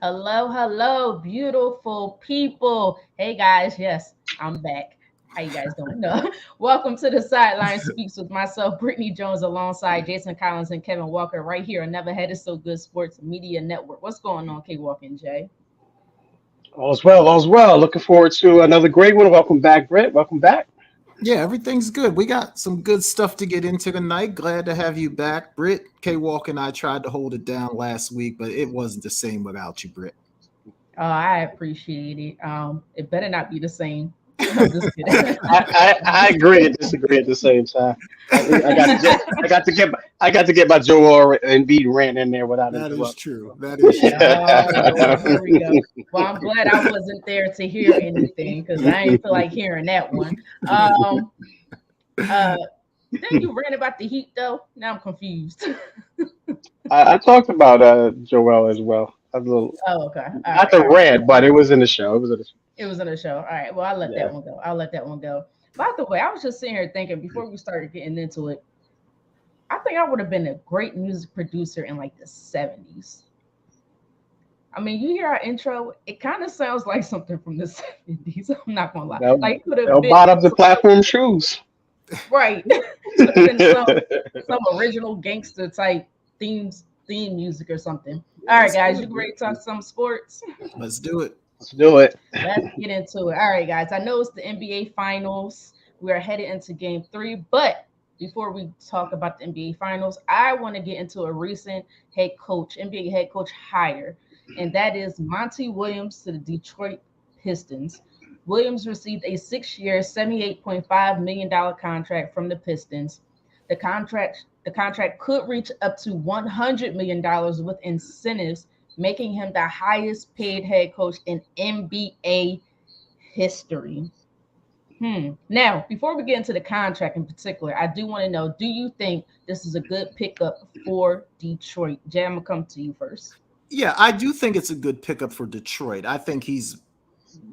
Hello, hello, beautiful people. Hey guys, yes, I'm back. How you guys doing? No. Welcome to the SideLine Speaks with myself, Britne Jones, alongside Jason Collins and Kevin Walker, right here on Never Had It So Good Sports Media Network. What's going on, K Walker and Jay? All's well, all's well. Looking forward to another great one. Welcome back, Brett. Welcome back. Yeah, everything's good. We got some good stuff to get into tonight. Glad to have you back, Britt. K Walk and I tried to hold it down last week, but it wasn't the same without you, Britt. Oh, I appreciate it. It better not be the same. I'm just kidding. I agree and disagree at the same time. I got to get my Joel and Embiid rant in there without That is interruption. true. That is true. Oh Lord, here we go. Well, I'm glad I wasn't there to hear anything because I ain't feel like hearing that one. Um, uh, then you ran about the Heat though. Now I'm confused. I talked about Joel as well. A little, Oh, okay. All not right, the all right. rant, but it was in the show. It was in the show. It was in the show. All right. Well, I'll let that Yeah. one go. I'll let that one go. By the way, I was just sitting here thinking before we started getting into it, I think I would have been a great music producer in like the 70s. I mean, you hear our intro, it kind of sounds like something from the 70s. I'm not gonna lie. They'll, Like it could have they'll been bought up the platform shoes. right. Could have been some original gangster type theme music or something. All right, Let's guys, do you it. ready to talk some sports? Let's do it. Let's do it. Let's get into it. All right, guys. I know it's the NBA Finals. We are headed into Game 3, but before we talk about the NBA Finals, I want to get into a recent NBA head coach hire, and that is Monty Williams to the Detroit Pistons. Williams received a 6-year, $78.5 million contract from the Pistons. The contract could reach up to $100 million with incentives, making him the highest paid head coach in NBA history. Now, before we get into the contract in particular, I do want to know, do you think this is a good pickup for Detroit? Jay, I'm going to come to you first. Yeah, I do think it's a good pickup for Detroit. I think he's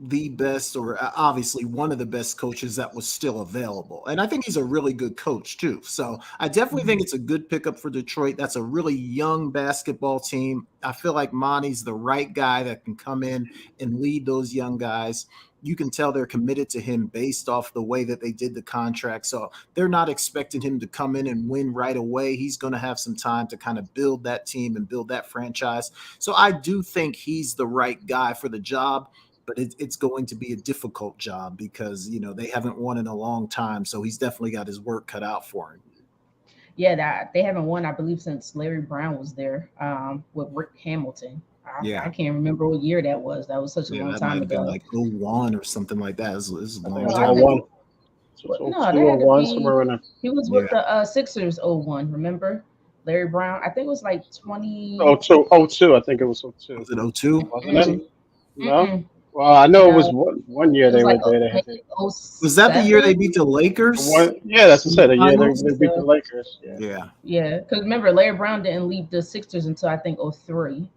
the best, or obviously one of the best coaches that was still available. And I think he's a really good coach too. So I definitely think it's a good pickup for Detroit. That's a really young basketball team. I feel like Monty's the right guy that can come in and lead those young guys. You can tell they're committed to him based off the way that they did the contract. So they're not expecting him to come in and win right away. He's going to have some time to kind of build that team and build that franchise. So I do think he's the right guy for the job, but it's going to be a difficult job because, they haven't won in a long time. So he's definitely got his work cut out for him. Yeah, that they haven't won, I believe, since Larry Brown was there with Rick Hamilton. I Yeah. can't remember what year that was. That was such a Yeah, long that might time have been ago. like '01 or something like that. It's a I long think it No, was I time on think one. ago. So no, two that or had to one be somewhere in there. he was with Yeah. the Sixers 01, remember? Larry Brown. I think it was like 20. Oh two, oh two. I think it was 02, Was it '02? wasn't it? Mm-mm, No. mm-mm. Well, I know it was No, one year it was they like were there. They had maybe the Was that the year they 07. beat the Lakers one. Yeah, that's what I in the said. The year they, finals? they beat the So Lakers. Yeah. Yeah. yeah, because remember Larry Brown didn't leave the Sixers until I think 03.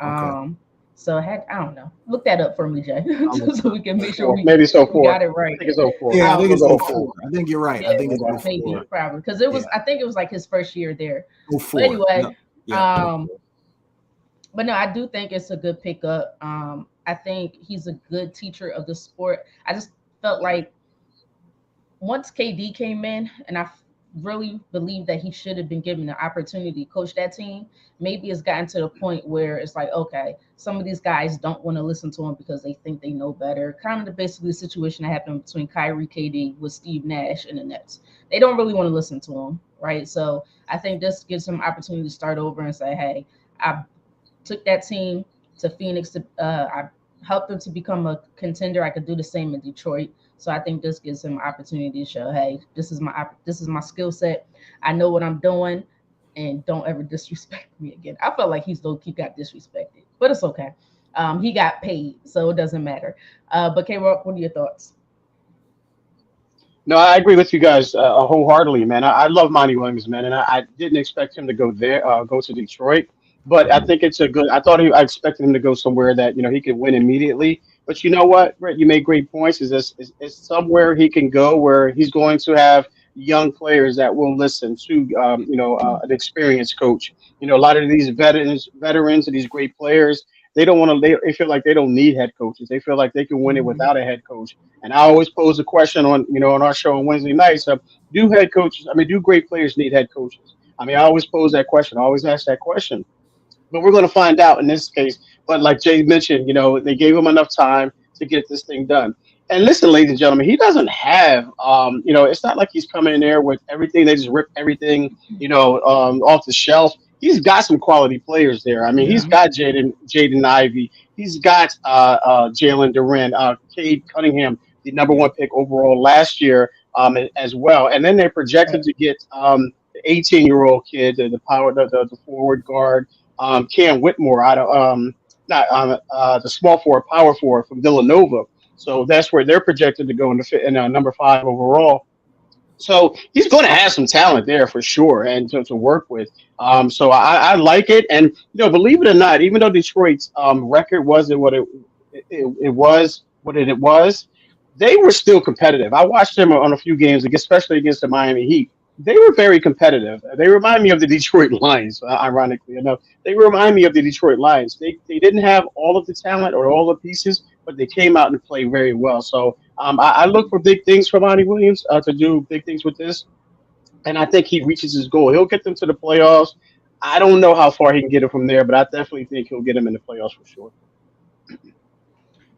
Okay. Um, so I don't know. Look that up for me, Jay, I'll look it so up. we can Oh make sure four. Maybe it's we got 04. it I right. think it's 04. Yeah, I I think It it's was was '04. 04. I think you're right. I Yeah, think it's maybe '04. probably because it Yeah. was. I think it was like his first year there. But '04. anyway, Yep. Yep. um, but no, I do think it's a good pickup. I think he's a good teacher of the sport. I just felt like once KD came in, and really believe that he should have been given the opportunity to coach that team. Maybe it's gotten to the point where it's like, okay, some of these guys don't want to listen to him because they think they know better. Kind of basically the situation that happened between Kyrie KD with Steve Nash and the Nets. They don't really want to listen to him, right? So I think this gives him opportunity to start over and say, hey, I took that team to Phoenix. I helped them to become a contender. I could do the same in Detroit. So I think this gives him an opportunity to show, hey, this is my skill set. I know what I'm doing, and don't ever disrespect me again. I felt like he's low key got disrespected, but it's okay. He got paid, so it doesn't matter. But K Rock, what are your thoughts? No, I agree with you guys wholeheartedly, man. I love Monty Williams, man, and I didn't expect him to go there, go to Detroit. But I think it's a good. I expected him to go somewhere that he could win immediately. But you know what, Brett, you made great points. Is somewhere he can go where he's going to have young players that will listen to an experienced coach. A lot of these veterans and these great players. they don't want to. They feel like they don't need head coaches. They feel like they can win it Mhm. without a head coach. And I always pose the question on on our show on Wednesday nights of do head coaches? I mean, do great players need head coaches? I mean, I always pose that question. I always ask that question, but we're going to find out in this case. But like Jay mentioned, they gave him enough time to get this thing done. And listen, ladies and gentlemen, he doesn't have, it's not like he's coming in there with everything. They just rip everything, off the shelf. He's got some quality players there. I mean, he's Yeah. got Jaden Ivey. He's got Jalen Duren, Cade Cunningham, the number one pick overall last year, as well. And then they're projected Right. to get the 18-year-old kid, the power, the forward guard, Cam Whitmore out of not the small forward, power forward from Villanova. So that's where they're projected to go in number 5 overall. So he's going to have some talent there for sure, and to work with. So I like it, and believe it or not, even though Detroit's record wasn't it was what it was, they were still competitive. I watched them on a few games, especially against the Miami Heat. They were very competitive. They remind me of the Detroit Lions, ironically enough. They remind me of the Detroit Lions. They didn't have all of the talent or all the pieces, but they came out and played very well. So I look for big things from Monty Williams to do big things with this, and I think he reaches his goal. He'll get them to the playoffs. I don't know how far he can get it from there, but I definitely think he'll get them in the playoffs for sure.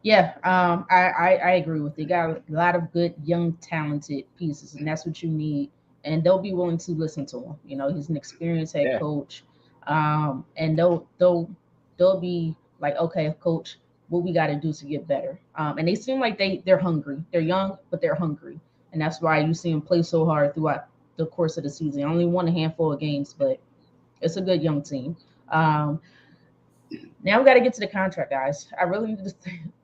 Yeah, I agree with you. Got a lot of good, young, talented pieces, and that's what you need. And they'll be willing to listen to him. He's an experienced head Yeah, coach, and they'll be like, okay, coach, what we got to do to get better. And they seem like they're hungry. They're young, but they're hungry, and that's why you see them play so hard throughout the course of the season. Only won a handful of games, but it's a good young team. Um, Now we got to get to the contract, guys. I really need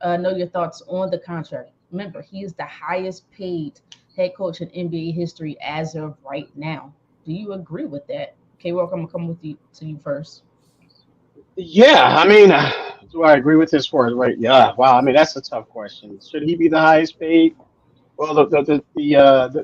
to know your thoughts on the contract. Remember, he is the highest paid head coach in NBA history as of right now. Do you agree with that? Okay, welcome. I'm gonna come with you to you first. yeah. I mean, do I agree with this for right? Yeah. Wow. I mean, that's a tough question. Should he be the highest paid? Well,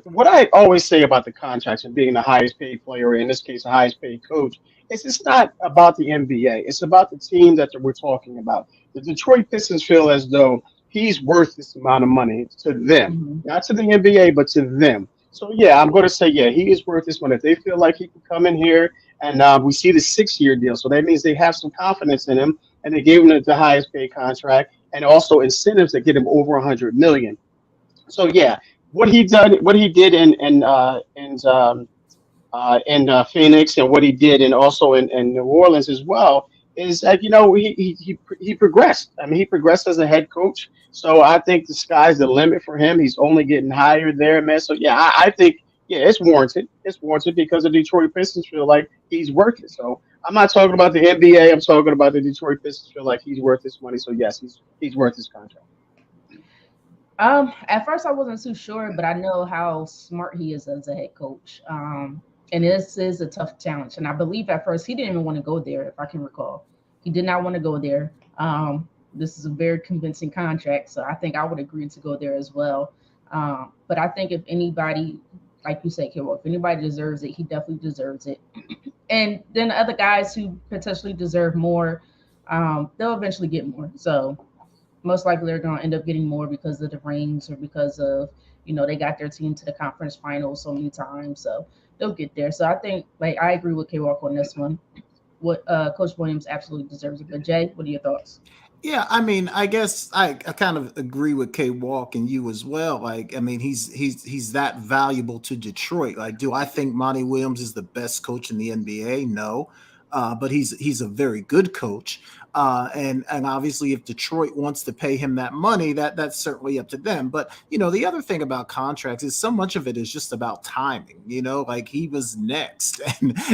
what I always say about the contracts and being the highest paid player, in this case, the highest paid coach, is it's not about the NBA. It's about the team that we're talking about. The Detroit Pistons feel as though he's worth this amount of money to them, Mhm. not to the NBA, but to them. So yeah, I'm going to say yeah, he is worth this money. If they feel like he can come in here, and we see the 6-year deal, so that means they have some confidence in him, and they gave him the highest paid contract, and also incentives that get him over 100 million. So yeah, what he did in Phoenix, and what he did and also in New Orleans as well, is that he progressed. I mean, he progressed as a head coach. So I think the sky's the limit for him. He's only getting higher there, man. So yeah, I think yeah, it's warranted. It's warranted because the Detroit Pistons feel like he's worth it. So I'm not talking about the NBA. I'm talking about the Detroit Pistons feel like he's worth his money. So yes, he's worth his contract. At first I wasn't too sure, but I know how smart he is as a head coach. And this is a tough challenge. And I believe at first he didn't even want to go there, if I can recall. He did not want to go there. This is a very convincing contract, so I think I would agree to go there as well. But I think if anybody, like you said, Kiro, if anybody deserves it, he definitely deserves it. And then other guys who potentially deserve more, they'll eventually get more. So most likely they're going to end up getting more because of the rings or because of they got their team to the conference finals so many times, so they'll get there. So I think like I agree with K Walk on this one. What Coach Williams absolutely deserves it. But Jay, what are your thoughts? Yeah, I mean, I guess I kind of agree with K Walk and you as well. Like, I mean, he's that valuable to Detroit. Like, do I think Monty Williams is the best coach in the NBA? No. But he's a very good coach. And obviously if Detroit wants to pay him that money, that's certainly up to them. But the other thing about contracts is so much of it is just about timing, like he was next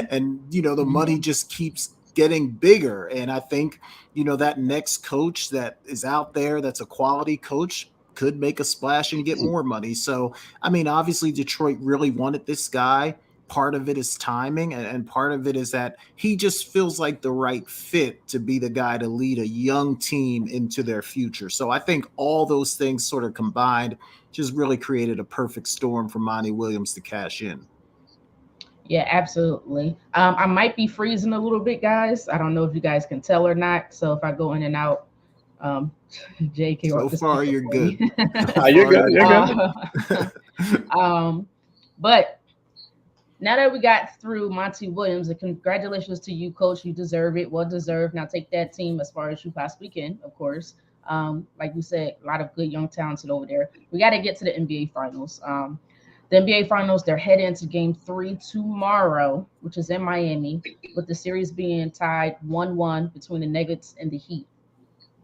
and the money Mhm. just keeps getting bigger. And I think that next coach that is out there that's a quality coach could make a splash and get more money. So, I mean, obviously Detroit really wanted this guy. Part of it is timing, and part of it is that he just feels like the right fit to be the guy to lead a young team into their future. So I think all those things sort of combined just really created a perfect storm for Monty Williams to cash in. Yeah, absolutely. I might be freezing a little bit, guys. I don't know if you guys can tell or not. So if I go in and out, um, Jay can So up the far, speaker you're for me. good. So You're far, good. you're You're good. good. uh, um, but now that we got through Monty Williams, and congratulations to you, coach. You deserve it. Well deserved. Now take that team as far as you possibly can, of course. Like you said, a lot of good young talented over there. We got to get to the NBA finals. The NBA finals, they're heading into game three tomorrow, which is in Miami, with the series being tied 1-1 between the Nuggets and the Heat.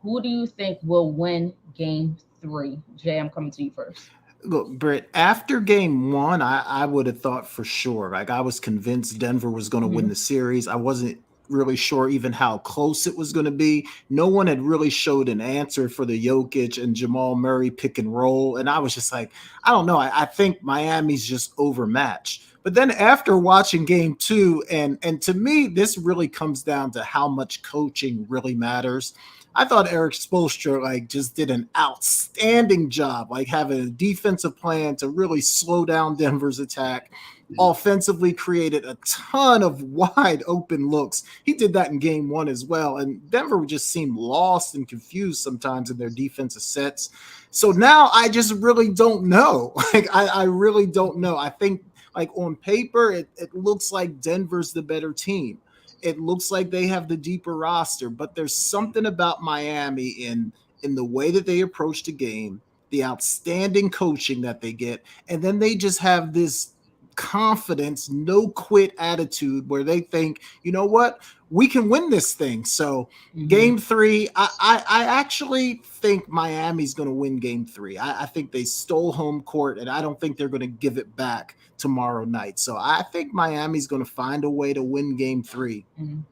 Who do you think will win game three? Jay, I'm coming to you first. Look, Britt, after game one, I would have thought for sure. Like I was convinced Denver was going to win Mhm. the series. I wasn't really sure even how close it was going to be. No one had really showed an answer for the Jokic and Jamal Murray pick and roll. And I was just like, I don't know. I think Miami's just overmatched. But then after watching game two, and to me, this really comes down to how much coaching really matters. I thought Eric Spoelstra like just did an outstanding job, like having a defensive plan to really slow down Denver's attack. Offensively, created a ton of wide open looks. He did that in game one as well. And Denver just seemed lost and confused sometimes in their defensive sets. So now I just really don't know. Like I really don't know. I think like on paper, it looks like Denver's the better team. It looks like they have the deeper roster, but there's something about Miami in the way that they approach the game, the outstanding coaching that they get, and then they just have this confidence, no quit attitude where they think, you know what, we can win this thing. So Mhm. game three, I actually think Miami's going to win game three. I think they stole home court, and I don't think they're going to give it back tomorrow night. So I think Miami's going to find a way to win game three. Mhm.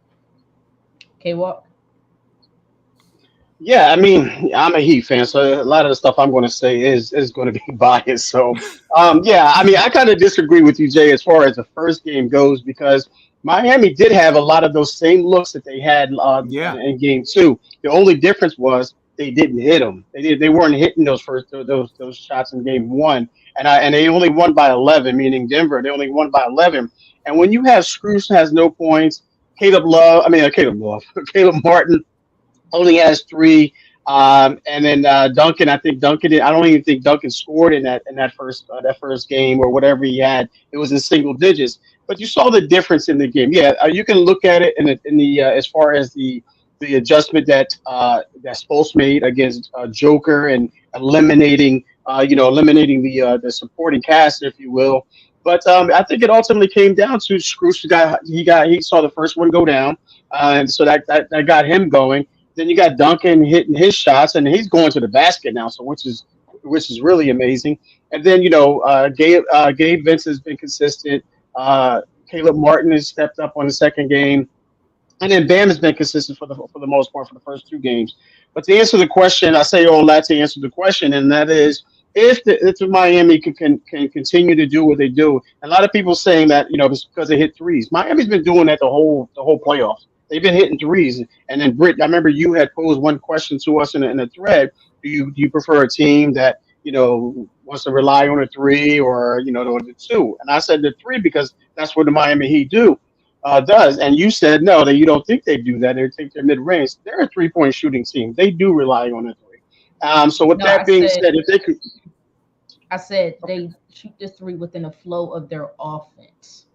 Okay, well, Yeah, I mean, I'm a Heat fan, so a lot of the stuff I'm going to say is going to be biased. So, yeah, I mean, I kind of disagree with you, Jay, as far as the first game goes, because Miami did have a lot of those same looks that they had Yeah. in game two. The only difference was they didn't hit them. They weren't hitting those first those shots in game one, and they only won by 11, meaning Denver. They only won by 11. And when you have Screws has no points, Caleb Love, Caleb Martin only has three. And then Duncan, I think Duncan. I don't even think Duncan scored in that first game or whatever he had. It was in single digits. But you saw the difference in the game. Yeah, you can look at it in the as far as the adjustment that Spolz made against Joker and eliminating the supporting cast, if you will. But I think it ultimately came down to Scrooge. He saw the first one go down, and so that got him going. Then you got Duncan hitting his shots, and he's going to the basket now, so which is really amazing. And then Gabe Vince has been consistent. Caleb Martin has stepped up on the second game, and then Bam has been consistent for the most part for the first two games. But to answer the question, I say all that to answer the question, and that is if the Miami can continue to do what they do. A lot of people saying that it's because they hit threes. Miami's been doing that the whole playoffs. They've been hitting threes, and then Britt, I remember you had posed one question to us in a thread. Do you prefer a team that wants to rely on a three or the two? And I said the three because that's what the Miami Heat does. And you said no, that you don't think they do that. They think they're mid range. They're a 3-point shooting team. They do rely on a three. So with no, I that being said said, if they could, I said they shoot the three within the flow of their offense,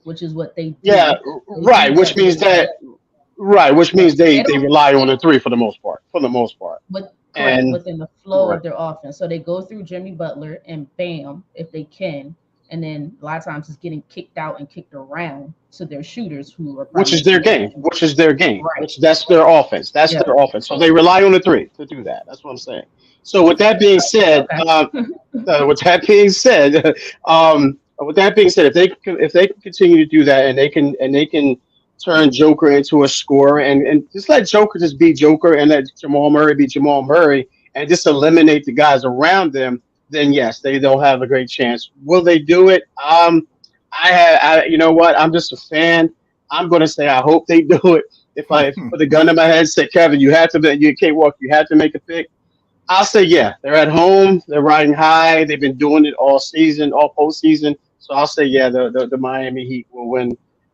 which is what they yeah, do. They right, do which that means really that well. right, which Yeah, means they they they don't. rely on a three for the most part. For the most part, With correct and within the flow right, of their offense. So they go through Jimmy Butler and Bam if they can, and then a lot of times it's getting kicked out and kicked around to their shooters who are which is primarily their open. game, which is their game, Right. which that's their offense. That's Yeah. their offense. So they rely on the three to do that. That's what I'm saying. So with that being said, Okay. with that being said, if they can continue to do that, and they can turn Joker into a scorer, and just let Joker just be Joker, and let Jamal Murray be Jamal Murray, and just eliminate the guys around them, then yes, they'll have a great chance. Will they do it? You know what? I'm just a fan. I'm going to say I hope they do it. If you put a gun in my head and say, Kevin, you can't walk, you have to make a pick. I'll say, yeah, they're at home. They're riding high. They've been doing it all season, all postseason. So I'll say yeah, the Miami Heat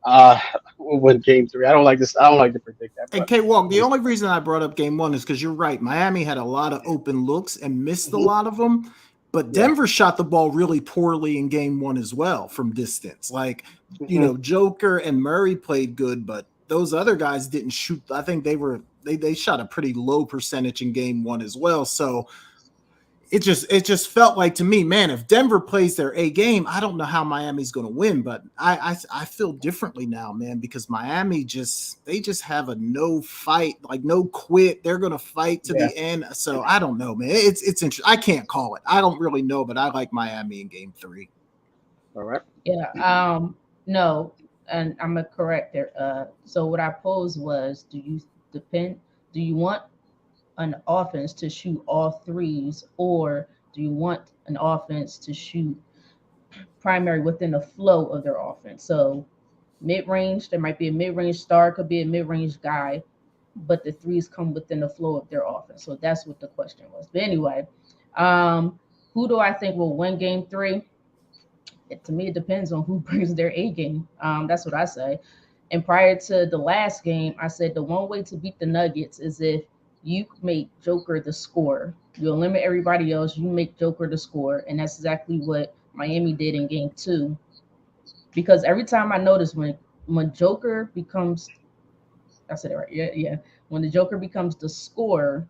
uh will win game three. I don't like this. I don't like to predict that, And but K Walk, the only reason I brought up game one is because you're right. Miami had a lot of open looks and missed a Mhm. lot of them. But Yeah. Denver shot the ball really poorly in game one as well from distance. Like, Hmm. Joker and Murray played good, but those other guys didn't shoot. I think they shot a pretty low percentage in game one as well. So it just felt like to me, man, if Denver plays their A game, I don't know how Miami's going to win, but I feel differently now, man, because Miami they just have a no fight, like no quit. They're going to fight to Yeah. the end. So I don't know, man. It's interesting. I can't call it. I don't really know, but I like Miami in game three. All right. Yeah. No, and I'm gonna correct there. So what I posed was, do you want an offense to shoot all threes, or do you want an offense to shoot primary within the flow of their offense? So mid range, there might be a mid range star, could be a mid range guy, but the threes come within the flow of their offense. So that's what the question was. But anyway, who do I think will win game three? To me, it depends on who brings their A game. That's what I say. And prior to the last game, I said the one way to beat the Nuggets is if you make Joker the scorer. You eliminate everybody else, you make Joker the scorer. And that's exactly what Miami did in game two. Because every time I notice when Joker becomes, I said it right, yeah, yeah. When the Joker becomes the scorer,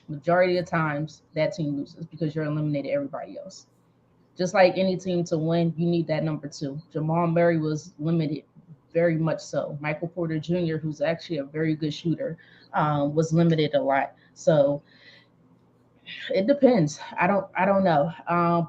majority of times that team loses because you're eliminated everybody else. Just like any team to win, you need that number two. Jamal Murray was limited, very much so. Michael Porter Jr., who's actually a very good shooter, was limited a lot. So it depends. I don't know.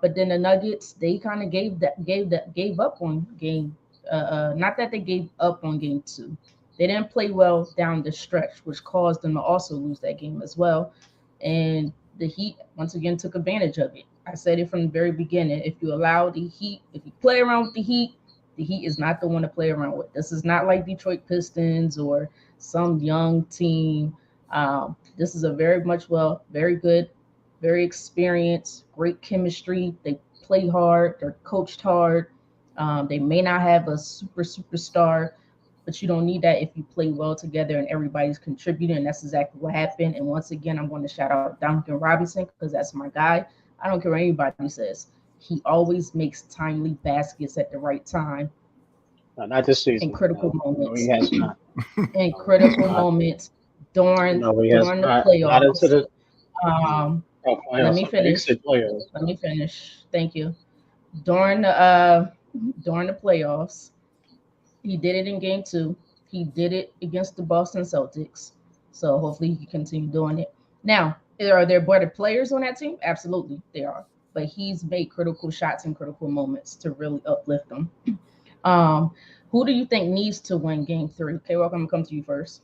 But then the Nuggets, they kind of gave up on game. Not that they gave up on game two. They didn't play well down the stretch, which caused them to also lose that game as well. And the Heat once again took advantage of it. I said it from the very beginning. If you allow the Heat, if you play around with the Heat is not the one to play around with. This is not like Detroit Pistons or some young team. This is a very much very good, very experienced, great chemistry. They play hard. They're coached hard. They may not have a superstar, but you don't need that if you play well together and everybody's contributing. And that's exactly what happened. And once again, I'm going to shout out Duncan Robinson because that's my guy. I don't care what anybody says. He always makes timely baskets at the right time No, not this in season. critical No, no, he moments. has not. In No, he has critical not. moments during No, he has during the not. Not into playoffs. the Um, Let playoffs. me Okay, you can say finish. playoffs. Let me finish. Thank you. During the during the playoffs, he did it in game two. He did it against the Boston Celtics. So hopefully he can continue doing it. Now, are there better players on that team? Absolutely, there are. But he's made critical shots in critical moments to really uplift them. Um, who do you think needs to win game three? Okay, welcome to come to you first.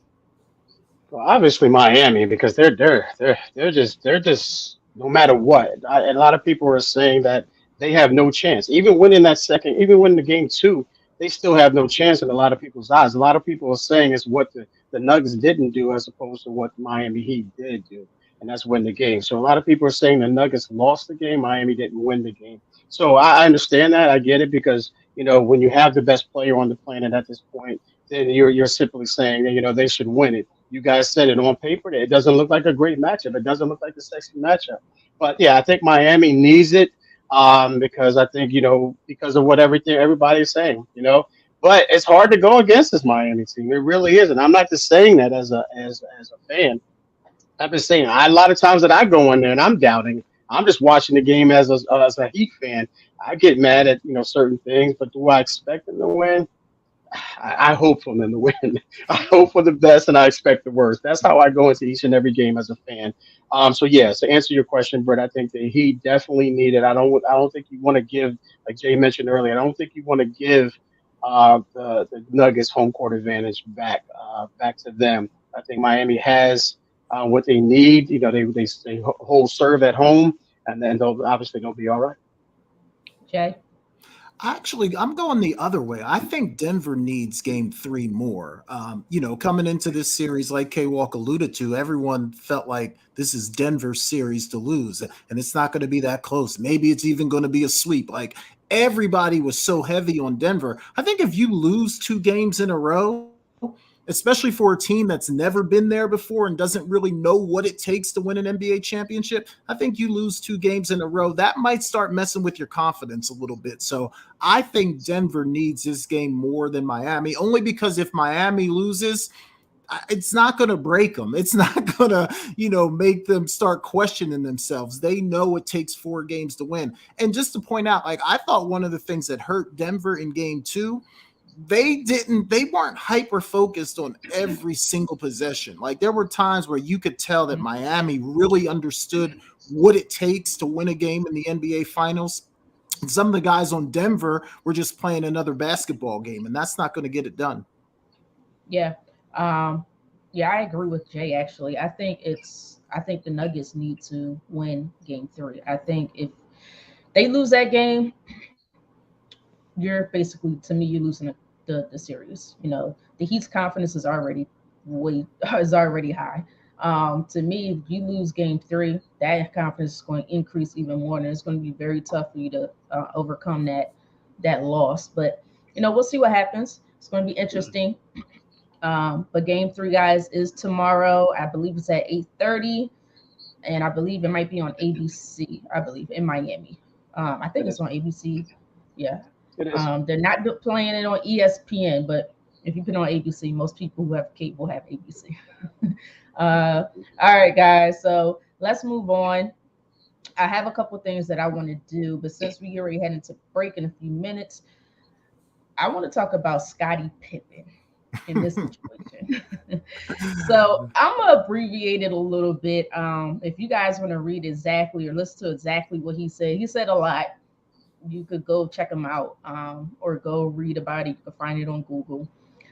Well, obviously Miami because they're just no matter what. And a lot of people are saying that they have no chance. Even winning that second, even winning the game two, they still have no chance in a lot of people's eyes. A lot of people are saying it's what the Nuggets didn't do as opposed to what Miami Heat did do, and that's win the game. So a lot of people are saying the Nuggets lost the game, Miami didn't win the game. So I understand that. I get it because when you have the best player on the planet at this point, then you're simply saying that they should win it. You guys said it on paper. It doesn't look like a great matchup. It doesn't look like a sexy matchup. But yeah, I think Miami needs it because I think because of what everybody's saying. But it's hard to go against this Miami team. It really is, and I'm not just saying that as a fan. I've been saying a lot of times that I go in there and I'm doubting. I'm just watching the game as a Heat fan. I get mad at certain things, but do I expect them to win? I hope for them to win. I hope for the best, and I expect the worst. That's how I go into each and every game as a fan. So yes, to answer your question, Brett, I think the Heat definitely need it. I don't think you want to give, like Jay mentioned earlier. I don't think you want to give the Nuggets home court advantage back to them. I think Miami has what they need. They hold serve at home, and then they'll be all right. Jay? I'm going the other way. I think Denver needs game 3 more. Coming into this series, like K Walk alluded to, everyone felt like this is Denver's series to lose, and it's not going to be that close. Maybe it's even going to be a sweep. Like everybody was so heavy on Denver. I think if you lose 2 games in a row, especially for a team that's never been there before and doesn't really know what it takes to win an NBA championship, I think you lose 2 games in a row. That might start messing with your confidence a little bit. So I think Denver needs this game more than Miami, only because if Miami loses, it's not going to break them. It's not going to, make them start questioning themselves. They know it takes 4 games to win. And just to point out, like, I thought one of the things that hurt Denver in game 2, they weren't hyper focused on every single possession. Like there were times where you could tell that Miami really understood what it takes to win a game in the NBA finals. And some of the guys on Denver were just playing another basketball game, and that's not going to get it done. Yeah. Yeah, I agree with Jay actually. I think the Nuggets need to win game 3. I think if they lose that game, you're basically, to me, you're losing the series. The Heat's confidence is already high. To me, if you lose game 3, that confidence is going to increase even more, and it's going to be very tough for you to overcome that loss. But we'll see what happens. It's going to be interesting. But game 3, guys, is tomorrow. I believe it's at 8:30, and I believe it might be on ABC. I believe in Miami. I think it's on ABC. Yeah. It is. They're not playing it on ESPN, but if you put it on ABC, most people who have cable have ABC. All right, guys. So let's move on. I have a couple things that I want to do, but since we already head into break in a few minutes, I want to talk about Scottie Pippen in this situation. So I'm gonna abbreviate it a little bit. If you guys want to read exactly or listen to exactly what he said a lot. You could go check him out, or go read about it. You can find it on Google.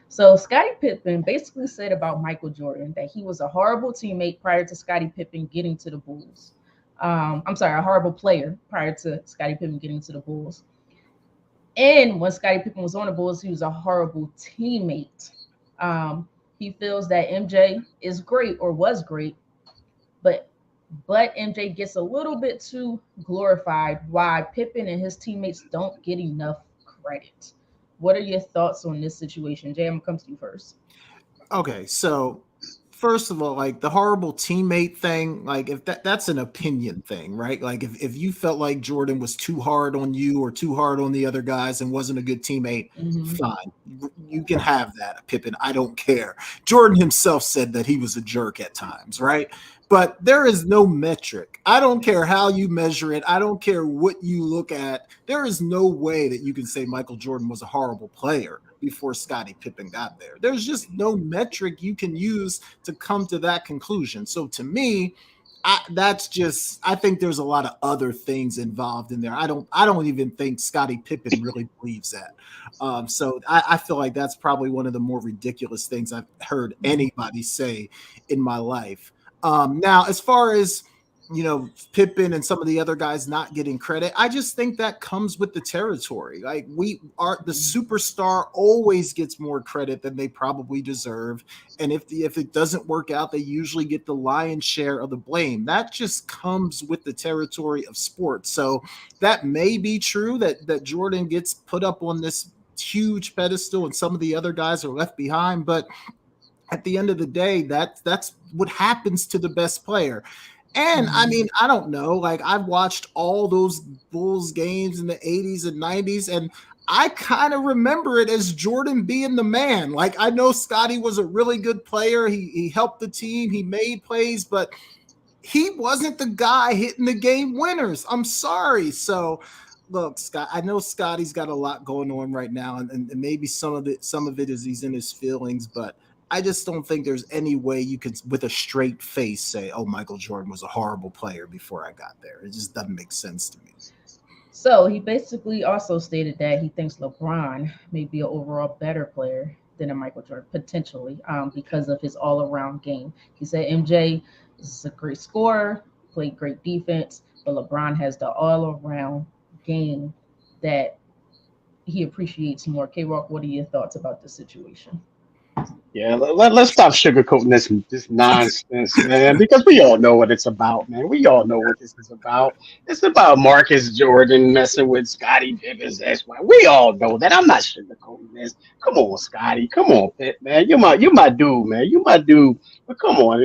So Scottie Pippen basically said about Michael Jordan that he was a horrible teammate prior to Scottie Pippen getting to the Bulls. I'm sorry, a horrible player prior to Scottie Pippen getting to the Bulls. And when Scottie Pippen was on the Bulls, he was a horrible teammate. He feels that MJ is great or was great, but MJ gets a little bit too glorified, why Pippen and his teammates don't get enough credit. What are your thoughts on this situation? Jay, I'm gonna come to you first. Okay, so first of all, like the horrible teammate thing, like if that's an opinion thing, right? Like if you felt like Jordan was too hard on you or too hard on the other guys and wasn't a good teammate, fine. You can have that, Pippen. I don't care. Jordan himself said that he was a jerk at times, right? But there is no metric. I don't care how you measure it. I don't care what you look at. There is no way that you can say Michael Jordan was a horrible player before Scottie Pippen got there. There's just no metric you can use to come to that conclusion. So to me, I think there's a lot of other things involved in there. I don't even think Scottie Pippen really believes that. So I feel like that's probably one of the more ridiculous things I've heard anybody say in my life. Now, as far as Pippen and some of the other guys not getting credit, I just think that comes with the territory. Like the superstar always gets more credit than they probably deserve, and if it doesn't work out, they usually get the lion's share of the blame. That just comes with the territory of sports. So that may be true that Jordan gets put up on this huge pedestal, and some of the other guys are left behind, but at the end of the day, that's what happens to the best player. And I mean, I don't know. Like I've watched all those Bulls games in the 80s and 90s, and I kind of remember it as Jordan being the man. Like I know Scottie was a really good player. He helped the team. He made plays, but he wasn't the guy hitting the game winners. I'm sorry. So look, Scott, I know Scottie's got a lot going on right now, and maybe some of it is he's in his feelings, but I just don't think there's any way you could, with a straight face, say, "Oh, Michael Jordan was a horrible player before I got there." It just doesn't make sense to me. So he basically also stated that he thinks LeBron may be an overall better player than a Michael Jordan, potentially, because of his all-around game. He said MJ is a great scorer, played great defense, but LeBron has the all-around game that he appreciates more. K-Rock, what are your thoughts about the situation? Yeah, let's stop sugarcoating this nonsense, man, because we all know what it's about, man. We all know what this is about. It's about Marcus Jordan messing with Scottie Pippen's ex-wife. We all know that. I'm not sugarcoating this. Come on, Scotty. Come on, Pitt, man. You my dude, man. You my dude. But come on,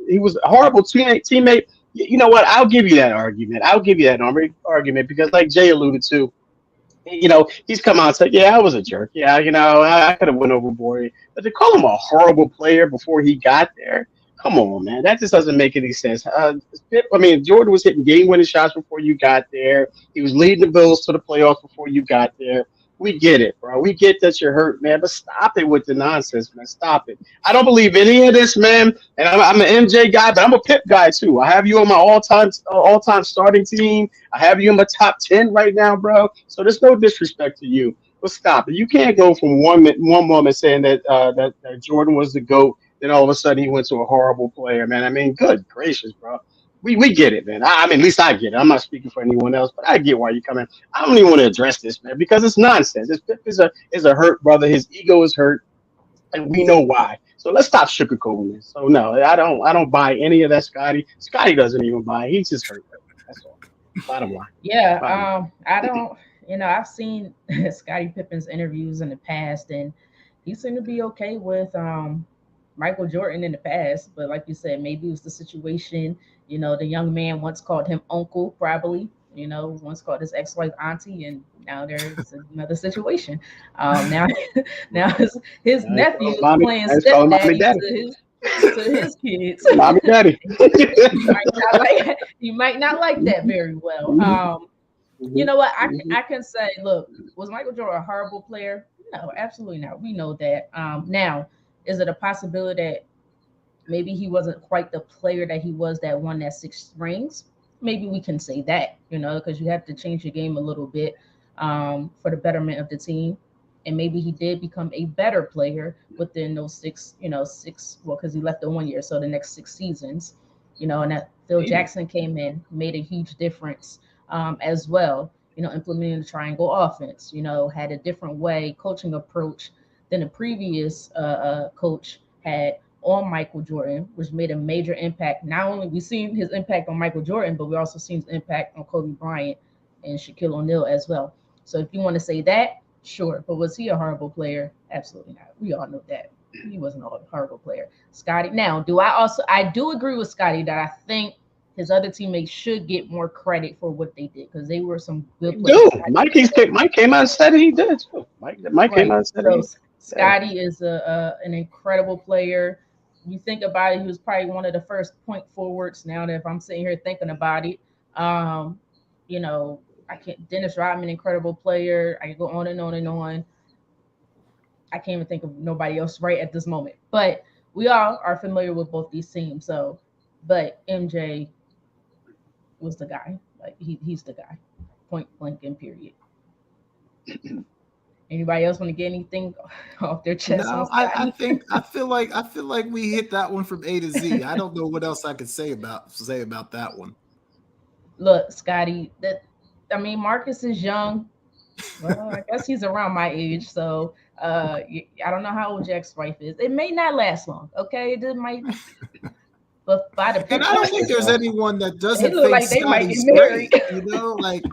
he was a horrible teammate. You know what? I'll give you that argument. I'll give you that argument because, like Jay alluded to, he's come out and said, "Yeah, I was a jerk. Yeah, I could have went overboard." But to call him a horrible player before he got there, come on, man, that just doesn't make any sense. I mean, Jordan was hitting game-winning shots before you got there. He was leading the Bills to the playoffs before you got there. We get it, bro. We get that you're hurt, man. But stop it with the nonsense, man. Stop it. I don't believe any of this, man. And I'm an MJ guy, but I'm a Pip guy too. I have you on my all-time starting team. I have you in my top 10 right now, bro. So there's no disrespect to you. But stop it. You can't go from one moment saying that Jordan was the GOAT, then all of a sudden he went to a horrible player, man. I mean, good gracious, bro. We get it, man. I mean, at least I get it. I'm not speaking for anyone else, but I get why you're coming. I don't even want to address this, man, because it's nonsense. This Pip is a hurt brother. His ego is hurt, and we know why. So let's stop sugarcoating this. So no, I don't buy any of that, Scotty. Scotty doesn't even buy it. He's just hurt. That's all. Bottom line. Yeah, Bottom line. I don't. I've seen Scottie Pippen's interviews in the past, and he seemed to be okay with Michael Jordan in the past. But like you said, maybe it was the situation. The young man once called him uncle, probably. Once called his ex-wife auntie, and now there's another situation. Now, now his nephew is playing Calling mommy stepdaddy daddy. to his kids. Mommy daddy. You might not like that very well. You know what? I can say, look, was Michael Jordan a horrible player? No, absolutely not. We know that. Now, is it a possibility that maybe he wasn't quite the player that he was that won that 6 rings? Maybe we can say that, because you have to change your game a little bit for the betterment of the team. And maybe he did become a better player within those 6, well, because he left the 1 year, so the next 6 seasons, and that Phil Jackson came in, made a huge difference as well, implementing the triangle offense, had a different coaching approach than the previous coach had on Michael Jordan, which made a major impact. Not only we seen his impact on Michael Jordan, but we also seen his impact on Kobe Bryant and Shaquille O'Neal as well. So if you want to say that, sure. But was he a horrible player? Absolutely not. We all know that. He wasn't a horrible player. Scotty. Now, I do agree with Scotty that I think his other teammates should get more credit for what they did because they were some good players. Dude, Mike came out and said he did too. Mike came out and said he. Scotty is an incredible player. You think about it, he was probably one of the first point forwards. Now that if I'm sitting here thinking about it, Dennis Rodman, incredible player. I could go on and on and on. I can't even think of nobody else right at this moment. But we all are familiar with both these teams. So, but MJ was the guy. Like he's the guy. Point blank and period. Anybody else want to get anything off their chest? No, I feel like we hit that one from A to Z. I don't know what else I could say about that one. Look, Scotty, Marcus is young. Well, I guess he's around my age, so I don't know how old Jack's wife is. It may not last long, okay? It might, but by the and I don't think there's anyone that doesn't look think like they might Scotty's get married. great.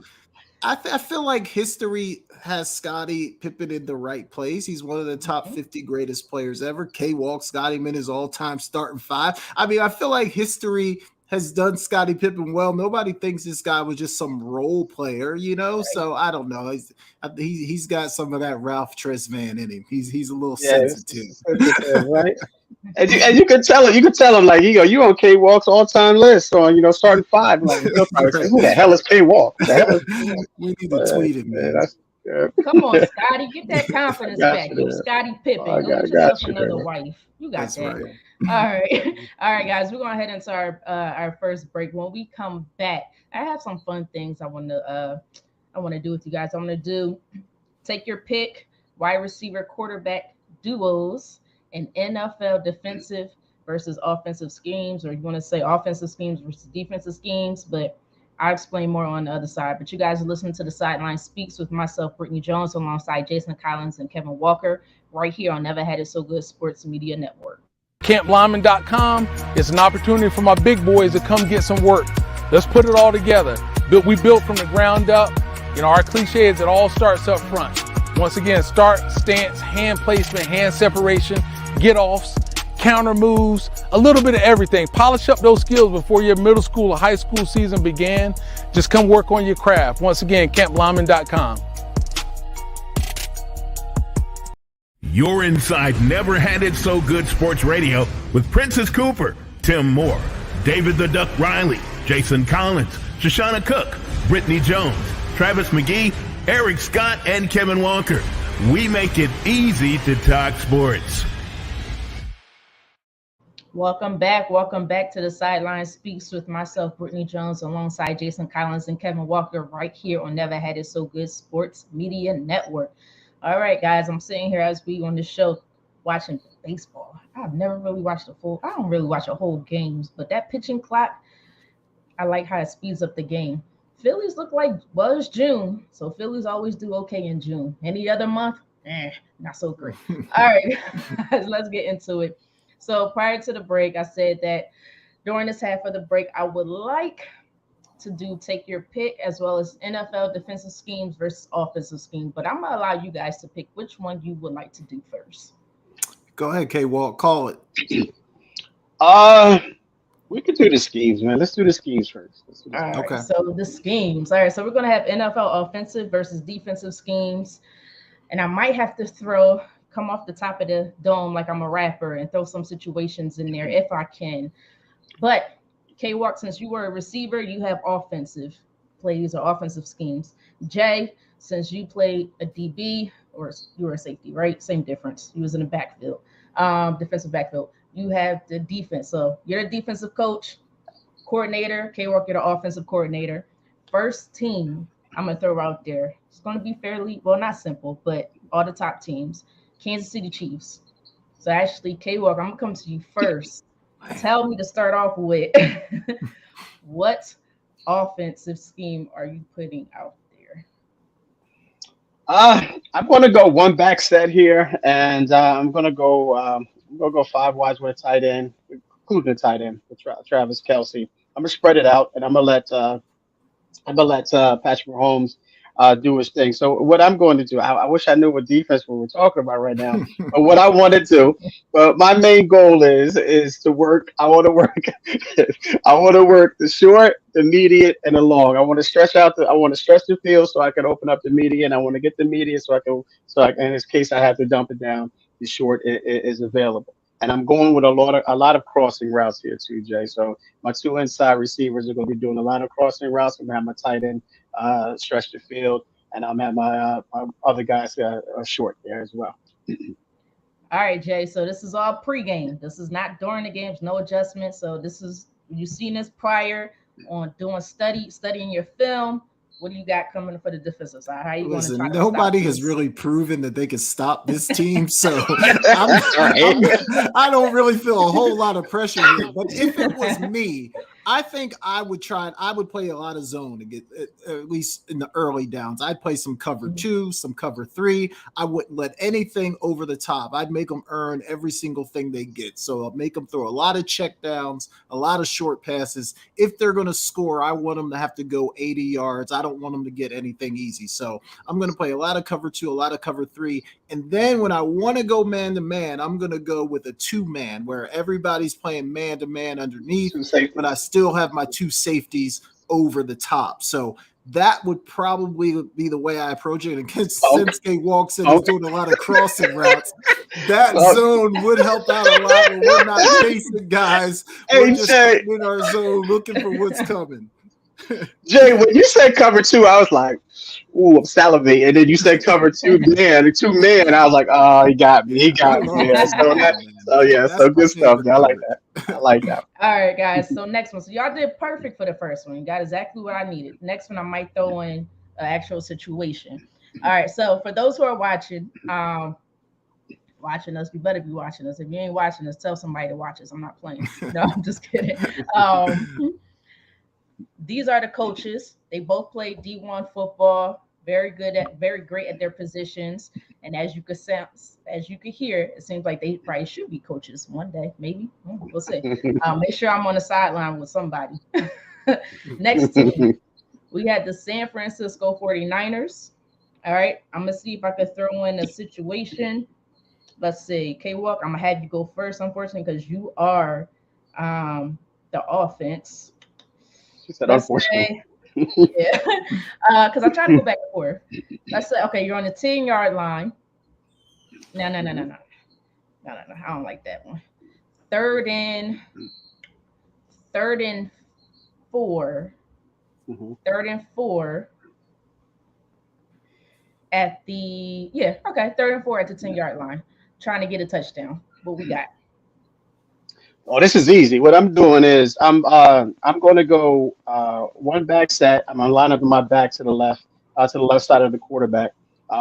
I feel like history has Scottie Pippen in the right place. He's one of the top 50 greatest players ever. K-Walk's got him in his all-time starting 5. I mean, I feel like history has done Scottie Pippen well. Nobody thinks this guy was just some role player, Right. So I don't know. He's got some of that Ralph Tresvant in him. He's a little sensitive, right? And you could tell him. You could tell him like you on K-Walk's all-time list on starting 5. Like who the hell is K-Walk? We need to tweet it, man. Come on, Scotty, get that confidence back. You Scottie Pippen. Go get yourself another wife. You got That's that. Right. All right, guys. We're going to head into our first break. When we come back, I have some fun things I want to do with you guys. I'm going to take your pick, wide receiver, quarterback duos, and NFL defensive versus offensive schemes, or you want to say offensive schemes versus defensive schemes. But I'll explain more on the other side. But you guys are listening to the SideLine Speaks with myself, Britne Jones, alongside Jason Collins and Kevin Walker, right here on Never Had It So Good Sports Media Network. CampLyman.com is an opportunity for my big boys to come get some work. Let's put it all together. We built from the ground up. You know, our cliche is it all starts up front. Once again, start, stance, hand placement, hand separation, get-offs, counter moves, a little bit of everything. Polish up those skills before your middle school or high school season began. Just come work on your craft. Once again, CampLyman.com. You're inside Never Had It So Good Sports Radio with Princess Cooper, Tim Moore, David the Duck Riley, Jason Collins, Shoshana Cook, Britne Jones, Travis McGee, Eric Scott, and Kevin Walker. We make it easy to talk sports. Welcome back. Welcome back to the SideLine Speaks with myself, Britne Jones, alongside Jason Collins and Kevin Walker, right here on Never Had It So Good Sports Media Network. All right, guys, I'm sitting here as we on the show watching baseball. I've never really watched I don't really watch a whole games, but that pitching clock, I like how it speeds up the game. Phillies look like, well, it's June, so Phillies always do okay in June. Any other month, not so great. All right, let's get into it. So prior to the break, I said that during this half of the break, I would like to do take your pick as well as NFL defensive schemes versus offensive scheme. But I'm going to allow you guys to pick which one you would like to do first. Go ahead, K-Walk. Call it. We could do the schemes, man. Let's do the schemes first. All right, okay. So the schemes. All right, so we're going to have NFL offensive versus defensive schemes. And I might have to come off the top of the dome like I'm a rapper and throw some situations in there if I can. But K-Walk, since you were a receiver, you have offensive plays or offensive schemes. Jay, since you played a DB or you were a safety, right? Same difference. You was in the backfield, defensive backfield. You have the defense. So you're a defensive coach, coordinator. K-Walk, you're the offensive coordinator. First team I'm going to throw out there. It's going to be fairly, well, not simple, but all the top teams. Kansas City Chiefs. So actually, K-Walk, I'm going to come to you first. Tell me to start off with what offensive scheme are you putting out there? I'm going to go one back set here, and I'm going to go 5 wides with a tight end, including a tight end with Travis Kelce. I'm going to spread it out, and I'm going to let Patrick Mahomes do his thing. So what I'm going to do, I wish I knew what defense we were talking about right now, but what I want to do, but my main goal is to work. I want to work the short, the medium, and the long. I want to stretch the field so I can open up the median. I want to get the median so I can, in this case I have to dump it down. The short is available. And I'm going with a lot of crossing routes here too, Jay. So my 2 inside receivers are going to be doing a lot of crossing routes. I'm going to have my tight end stretch the field, and I'm at my other guys short there as well. All right, Jay. So this is all pregame. This is not during the games, no adjustments. So this is, you've seen this prior on doing studying your film. What do you got coming for the defensive side? How are you going to try to nobody stop has this? really proven that they can stop this team, so I don't really feel a whole lot of pressure here. But if it was me, I think I would play a lot of zone to get at least in the early downs. I'd play some cover 2, some cover 3. I wouldn't let anything over the top. I'd make them earn every single thing they get. So I'll make them throw a lot of check downs, a lot of short passes. If they're going to score, I want them to have to go 80 yards. I don't want them to get anything easy. So I'm going to play a lot of cover 2, a lot of cover 3. And then when I want to go man-to-man, I'm going to go with a 2-man where everybody's playing man-to-man underneath, but I still have my 2 safeties over the top. So that would probably be the way I approach it. And since K-Walk said he's doing a lot of crossing routes, that zone would help out a lot when we're not chasing guys. We're just in our zone looking for what's coming. Jay, when you said cover 2, I was like, ooh, I'm salivating. And then you said cover 2 man, I was like, oh, he got me. Yeah. So good stuff. I like that. All right, guys. So next one. So y'all did perfect for the first one. You got exactly what I needed. Next one, I might throw in an actual situation. All right. So for those who are watching us, you better be watching us. If you ain't watching us, tell somebody to watch us. I'm not playing. No, I'm just kidding. these are the coaches. They both played D1 football. Very great at their positions. And as you could hear, it seems like they probably should be coaches one day, maybe. We'll see. Make sure I'm on the sideline with somebody. Next team, we had the San Francisco 49ers. All right, I'm gonna see if I can throw in a situation. Let's see, K-Walk, I'm gonna have you go first, unfortunately, because you are the offense. She said, unfortunately. Yeah, because I try to go back and forth. Let's say, okay, you're on the 10-yard line. No. I don't like that one. Third and 4. Mm-hmm. 3rd and 4 at the 3rd and 4 at the 10-yard line, trying to get a touchdown. What we got? Oh, this is easy. What I'm doing is I'm going to go one back set. I'm going to line up my back to the left side of the quarterback,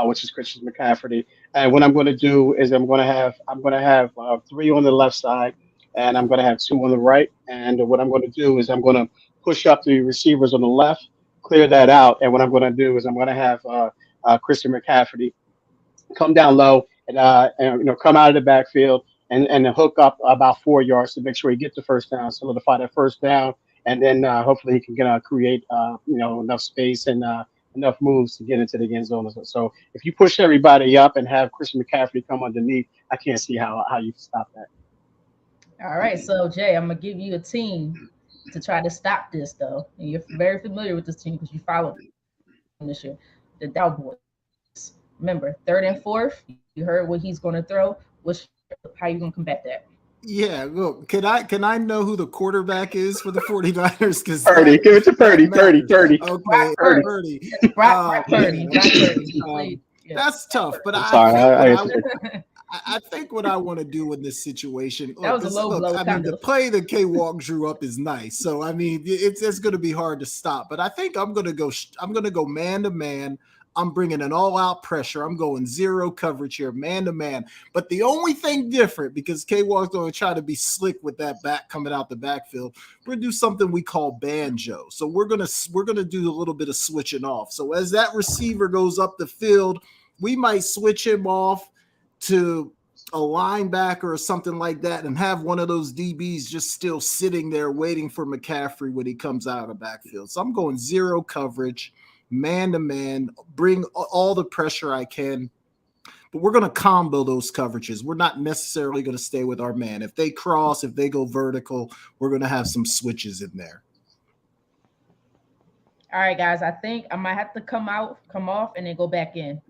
which is Christian McCaffrey. And what I'm going to do is I'm going to have 3 on the left side, and I'm going to have 2 on the right. And what I'm going to do is I'm going to push up the receivers on the left, clear that out. And what I'm going to do is I'm going to have Christian McCaffrey come down low and come out of the backfield. And hook up about 4 yards to make sure he gets the first down, solidify that first down, and then hopefully he can create enough space and enough moves to get into the end zone. So if you push everybody up and have Christian McCaffrey come underneath, I can't see how you can stop that. All right, so Jay, I'm gonna give you a team to try to stop this though, and you're very familiar with this team because you followed them this year. The Cowboys. Remember, 3rd and 4th. You heard what he's going to throw. How you gonna combat that? Yeah, look, can I know who the quarterback is for the 49ers? Because Purdy, give it to Purdy. Okay, Purdy. Purdy. That's tough, but I think what I want to do in this situation. That was a low blow. I mean, the play that K-Walk drew up is nice, so I mean, it's going to be hard to stop. But I think I'm going to go man to man. I'm bringing an all-out pressure. I'm going zero coverage here, man-to-man. But the only thing different, because K-Walk's going to try to be slick with that back coming out the backfield, we're going to do something we call banjo. So we're going to do a little bit of switching off. So as that receiver goes up the field, we might switch him off to a linebacker or something like that and have one of those DBs just still sitting there waiting for McCaffrey when he comes out of the backfield. So I'm going zero coverage, man-to-man, bring all the pressure I can, but we're going to combo those coverages. We're not necessarily going to stay with our man. If they cross, if they go vertical, we're going to have some switches in there. All right, guys, I think I might have to come off, and then go back in.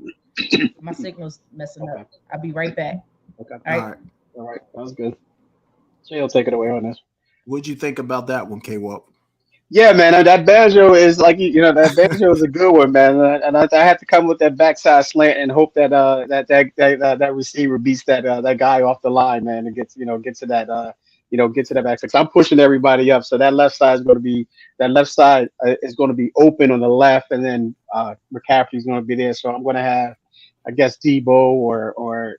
My signal's messing up. I'll be right back. Okay. All right. That was good. Jay will take it away on this. What'd you think about that one, K-Walk? Yeah, man, that banjo is that banjo is a good one, man. And I had to come with that backside slant and hope that that receiver beats that guy off the line, man, and get to that backside. So I'm pushing everybody up, so that left side is going to be open on the left, and then McCaffrey's going to be there. So I'm going to have, I guess, Debo or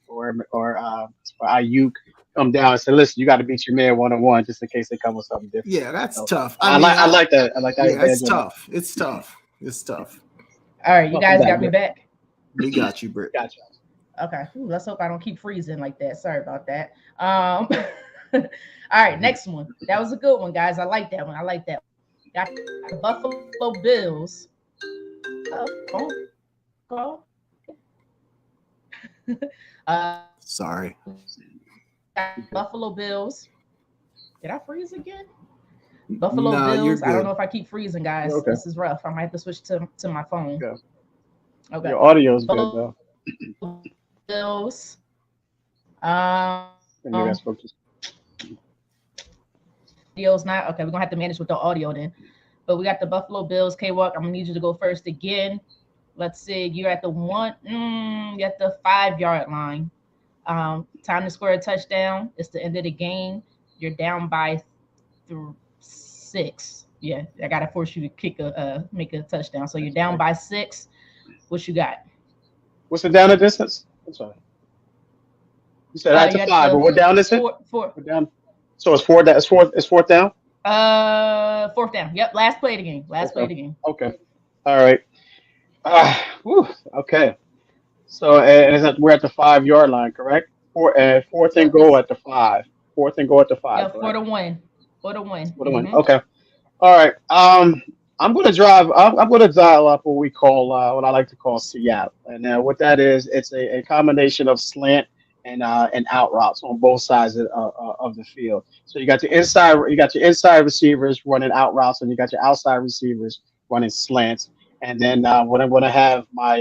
Ayuk come down and say, listen, you got to beat your man one-on-one just in case they come with something different. Yeah, that's tough. I like that. I like that. Yeah, it's tough. All right, you guys got me back? We got you, Britt. Gotcha. Okay. Ooh, let's hope I don't keep freezing like that. Sorry about that. All right, next one. That was a good one, guys. I like that one. Got the Buffalo Bills. Call. Sorry. Buffalo Bills. Did I freeze again? Buffalo Bills. I don't know if I keep freezing, guys. Okay. This is rough. I might have to switch to my phone. Okay. Your audio is good though. Bills. Audio's not okay. We're gonna have to manage with the audio then. But we got the Buffalo Bills. K-Walk, I'm gonna need you to go first again. Let's see. You're at the 5-yard line. Time to score a touchdown. It's the end of the game. You're down by 6. Yeah, I gotta force you to make a touchdown. So you're down by 6. What you got? What's the down distance? I'm sorry. You said that's a 5, but what down is it? 4. We're down. So it's 4. It's fourth down. Fourth down. Yep, last play of the game. Last play of the game. Okay. All right. Okay. So we're at the 5 yard line, correct? Fourth and Yep, goal at the 5. Fourth and goal at the 5, yep, for correct? the win. For the win. For the win. Okay. All right. I'm gonna I'm gonna dial up what we call what I like to call Seattle, and what that is, it's a combination of slant and out routes on both sides of the field. So you got your inside receivers running out routes, and you got your outside receivers running slants. And then what I'm gonna have my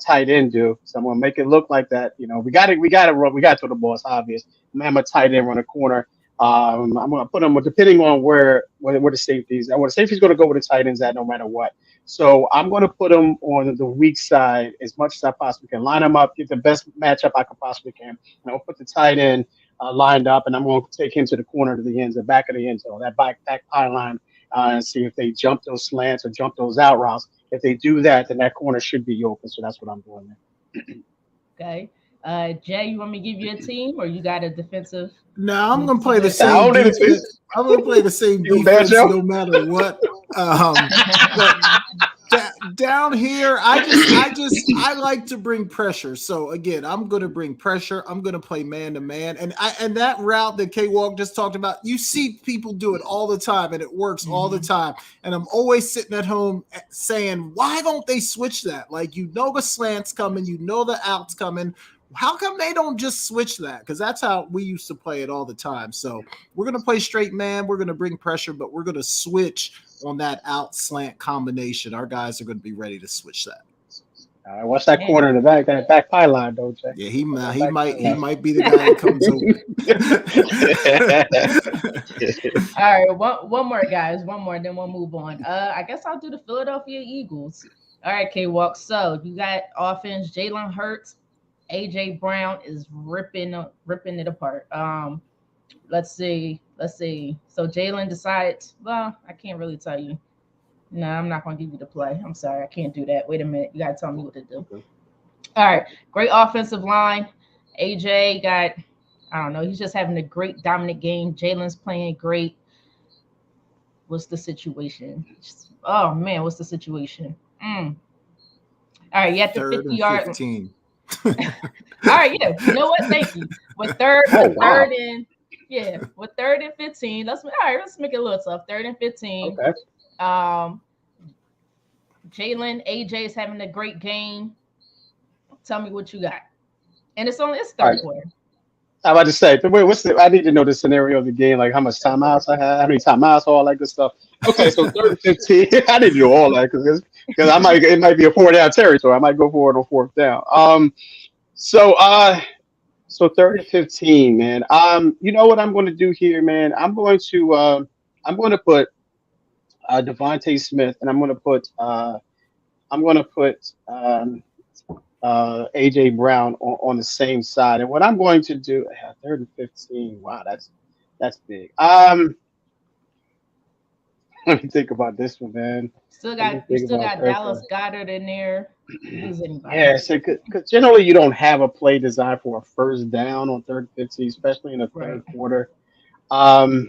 tight end do. So I'm gonna make it look like that. You know, we got to run. We got to throw the ball. It's obvious. I'm gonna have my tight end run a corner. I'm going to put them depending on where the safeties. And where the safety's going to go with the tight ends at no matter what. So I'm going to put them on the weak side as much as I possibly can. Line them up, get the best matchup I can possibly can. And I'll put the tight end lined up, and I'm going to take him to the corner to the ends, the back of the end zone, that back pylon, and see if they jump those slants or jump those out routes. If they do that, then that corner should be open. So that's what I'm doing there. Okay. Jay, you want me to give you a team, or you got a defensive? No, I'm gonna play the I same don't need a team. defense. I'm gonna play the same You a bad defense Joe? no matter what. But down here, I like to bring pressure. So again, I'm gonna bring pressure. I'm gonna play man to man, and that route that K Walk just talked about, you see people do it all the time, and it works all the time. And I'm always sitting at home saying, why don't they switch that? Like, you know, the slant's coming, you know the out's coming. How come they don't just switch that? Because that's how we used to play it all the time. So we're going to play straight man. We're going to bring pressure, but we're going to switch on that out slant combination. Our guys are going to be ready to switch that. All right, watch that corner in the back, that back pylon, don't you? Yeah, he might be the guy that comes over. All right, one more, guys. One more, then we'll move on. I guess I'll do the Philadelphia Eagles. All right, K-Walk. So you got offense, Jalen Hurts. AJ Brown is ripping it apart. Let's see. So Jalen decides, well, I can't really tell you. No, I'm not going to give you the play. I'm sorry. I can't do that. Wait a minute. You got to tell me what to do. Okay. All right. Great offensive line. AJ got, I don't know. He's just having a great dominant game. Jalen's playing great. What's the situation? Oh, man. What's the situation? All right. You have the 50 yard. 15. All right, yeah. You know what? Thank you. With third and 15. Let's make it a little tough. 3rd and 15. Okay. Jalen, AJ is having a great game. Tell me what you got. And it's third quarter. I'm about to say, wait, I need to know the scenario of the game, like how much timeouts I have, how many timeouts, all that good stuff. Okay, so 3rd and 15. I need to know all that because it might be a 4-down territory. I might go for it on 4th down. So 3rd and 15, man. You know what I'm going to do here, man? I'm going to put Devontae Smith, and I'm going to put AJ Brown on the same side. And what I'm going to do, 3rd and 15. Wow, that's big. Let me think about this one, man. Still got Dallas Goedert in there. Yeah, so because generally you don't have a play designed for a 1st down on 3rd and 15, especially in the third quarter. So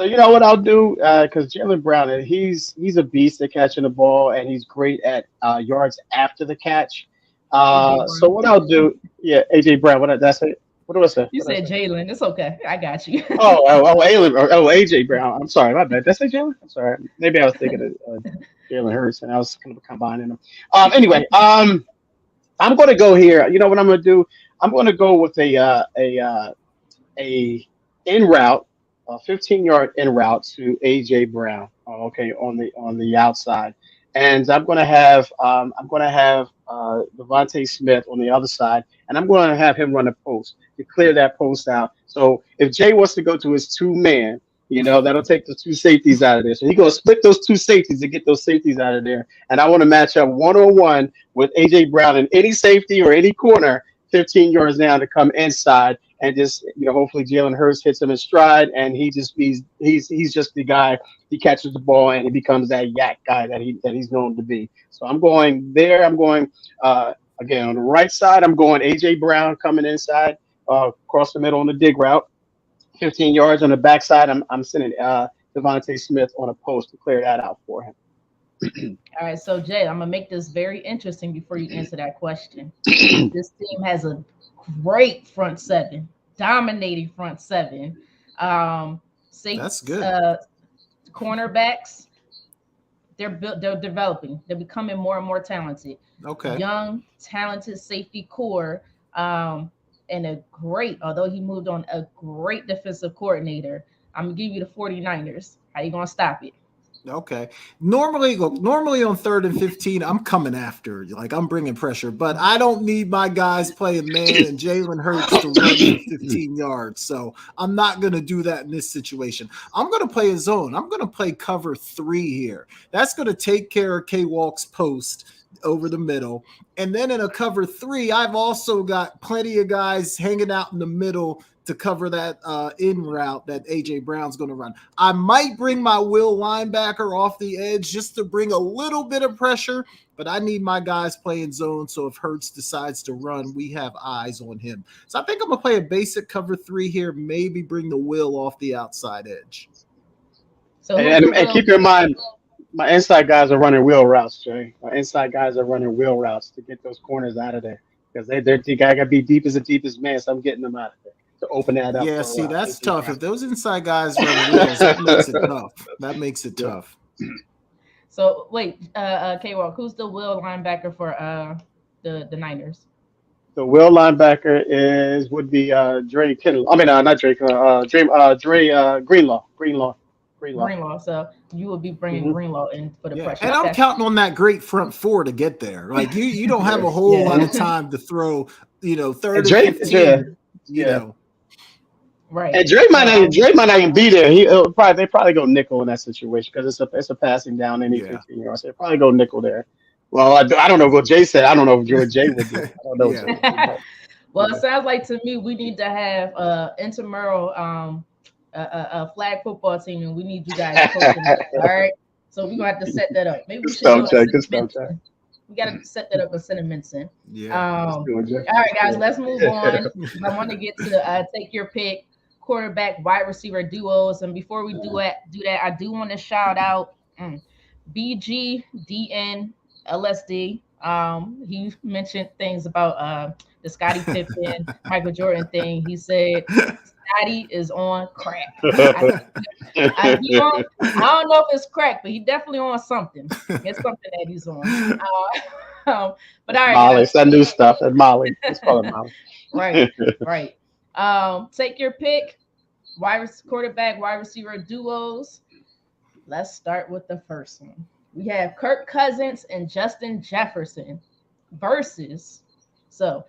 you know what I'll do, because Jalen Brown, he's a beast at catching the ball, and he's great at yards after the catch. So what I'll do, AJ Brown. That's it. What do I say? You said Jalen. It's okay. I got you. AJ Brown. I'm sorry, my bad. Did I say Jalen? I'm sorry. Maybe I was thinking of Jalen Hurts, and I was kind of combining them. Anyway, I'm going to go here. You know what I'm going to do? I'm going to go with a in route, a 15-yard in route to AJ Brown. Okay, on the outside, and I'm going to have Devontae Smith on the other side, and I'm going to have him run a post to clear that post out. So if Jay wants to go to his 2-man, you know, that'll take the 2 safeties out of there. So he's going to split those 2 safeties to get those safeties out of there. And I want to match up 1-on-1 with AJ Brown in any safety or any corner, 15 yards down to come inside. And just, you know, hopefully Jalen Hurts hits him in stride, and he's just the guy. He catches the ball and he becomes that yak guy that he's known to be. So I'm going there. I'm going again on the right side. I'm going AJ Brown coming inside, across the middle on the dig route. 15 yards on the backside. I'm sending Devontae Smith on a post to clear that out for him. All right, so Jay, I'm gonna make this very interesting before you answer that question. This team has a great front seven, dominating front seven. That's good. Cornerbacks, they're developing. They're becoming more and more talented. Okay. Young, talented safety core, and although he moved on, a great defensive coordinator. I'm gonna give you the 49ers. How you gonna stop it? Okay. Normally on 3rd and 15, I'm coming after. Like, I'm bringing pressure, but I don't need my guys playing man and Jalen Hurts to run for 15 yards. So I'm not going to do that in this situation. I'm going to play a zone. I'm going to play cover 3 here. That's going to take care of K-Walk's post over the middle. And then in a cover 3, I've also got plenty of guys hanging out in the middle to cover that in route that A.J. Brown's going to run. I might bring my will linebacker off the edge just to bring a little bit of pressure, but I need my guys playing zone, so if Hurts decides to run, we have eyes on him. So I think I'm going to play a basic cover 3 here, maybe bring the will off the outside edge. So and keep in mind, my inside guys are running wheel routes, Jay. My inside guys are running wheel routes to get those corners out of there because they got to be deep as the deepest man, so I'm getting them out of there to open that up. Yeah, see, that's tough. If those inside guys run wheels, that makes it tough. That makes it tough. So wait, K-Walk, who's the will linebacker for the Niners? The will linebacker would be Dre Kittle. I mean, not Dre. Dre Greenlaw. So you will be bringing Greenlaw in for the pressure. And I'm counting on that great front 4 to get there. Like you don't have a whole lot of time to throw, 3rd and 15, you know. Right. And Dre might not even be there. They probably go nickel in that situation because it's a passing down any 15 yards. They probably go nickel there. Well, I don't know what Jay said. I don't know what Jay would do. I don't know. Well, it sounds like to me we need to have intramural a flag football team, and we need you guys coaching that. All right. So we're gonna have to set that up. Maybe we should. We gotta set that up with Cinnamon. Yeah. All right, guys, let's move on. I want to get to take your pick. Quarterback, wide receiver duos, and before we do that, I do want to shout out BG, DN, LSD. He mentioned things about the Scottie Pippen, Michael Jordan thing. He said Scottie is on crack. I don't know if it's crack, but he definitely on something. It's something that he's on. But all right, Molly, it's that new stuff. That's Molly. Let's call it Molly. Right. Take your pick. Quarterback, wide receiver duos. Let's start with the first one. We have Kirk Cousins and Justin Jefferson versus a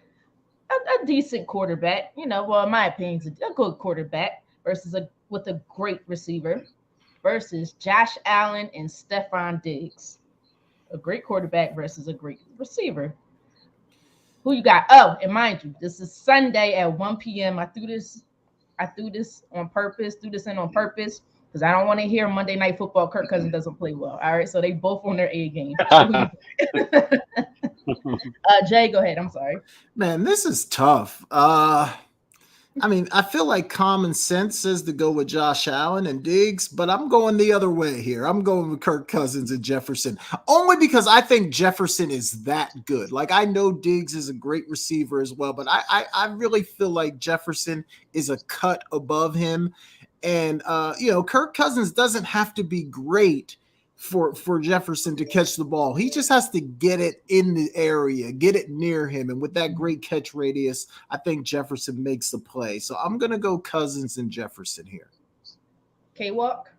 decent quarterback. Well, in my opinion, a good quarterback versus with a great receiver versus Josh Allen and Stephon Diggs. A great quarterback versus a great receiver. Who you got? Oh, and mind you, this is Sunday at 1 p.m. I threw this on purpose. Threw this in on purpose because I don't want to hear Monday Night Football. Kirk Cousins doesn't play well. All right, so they both on their A game. Jay, go ahead. I'm sorry. Man, this is tough. I mean, I feel like common sense says to go with Josh Allen and Diggs, but I'm going the other way here. I'm going with Kirk Cousins and Jefferson, only because I think Jefferson is that good. Like, I know Diggs is a great receiver as well, but I really feel like Jefferson is a cut above him. And, Kirk Cousins doesn't have to be great for Jefferson to catch the ball. He just has to get it in the area, get it near him. And with that great catch radius, I think Jefferson makes the play. So I'm going to go Cousins and Jefferson here. K-Walk,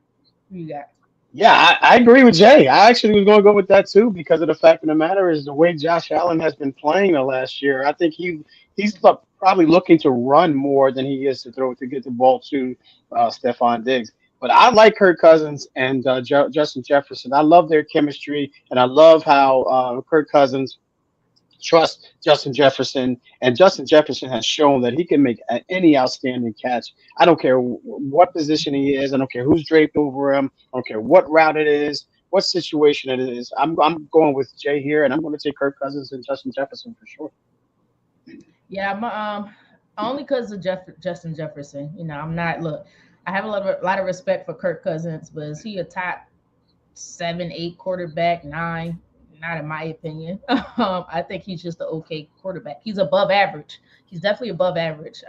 who you got? Yeah, I agree with Jay. I actually was going to go with that too, because of the fact of the matter is the way Josh Allen has been playing the last year. I think he's probably looking to run more than he is to get the ball to Stephon Diggs. But I like Kirk Cousins and Justin Jefferson. I love their chemistry, and I love how Kirk Cousins trusts Justin Jefferson. And Justin Jefferson has shown that he can make any outstanding catch. I don't care what position he is. I don't care who's draped over him. I don't care what route it is, what situation it is. I'm going with Jay here, and I'm going to take Kirk Cousins and Justin Jefferson for sure. Yeah, Only because of Justin Jefferson. You know, I'm not look. I have a lot of respect for Kirk Cousins, but is he a top 7, 8 quarterback? 9, not in my opinion. I think he's just an okay quarterback. He's above average. He's definitely above average.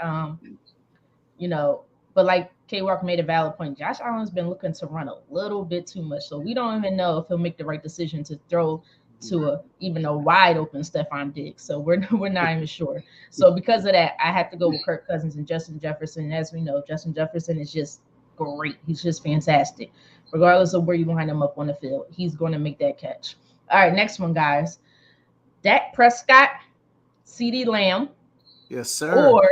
You know, but like K Walk made a valid point. Josh Allen's been looking to run a little bit too much, so we don't even know if he'll make the right decision to throw to even a wide open Stephon Diggs. So we're not even sure. So because of that, I have to go with Kirk Cousins and Justin Jefferson. As we know, Justin Jefferson is just great. He's just fantastic. Regardless of where you line him up on the field, he's going to make that catch. All right, next one, guys. Dak Prescott, CeeDee Lamb, Yes, sir. or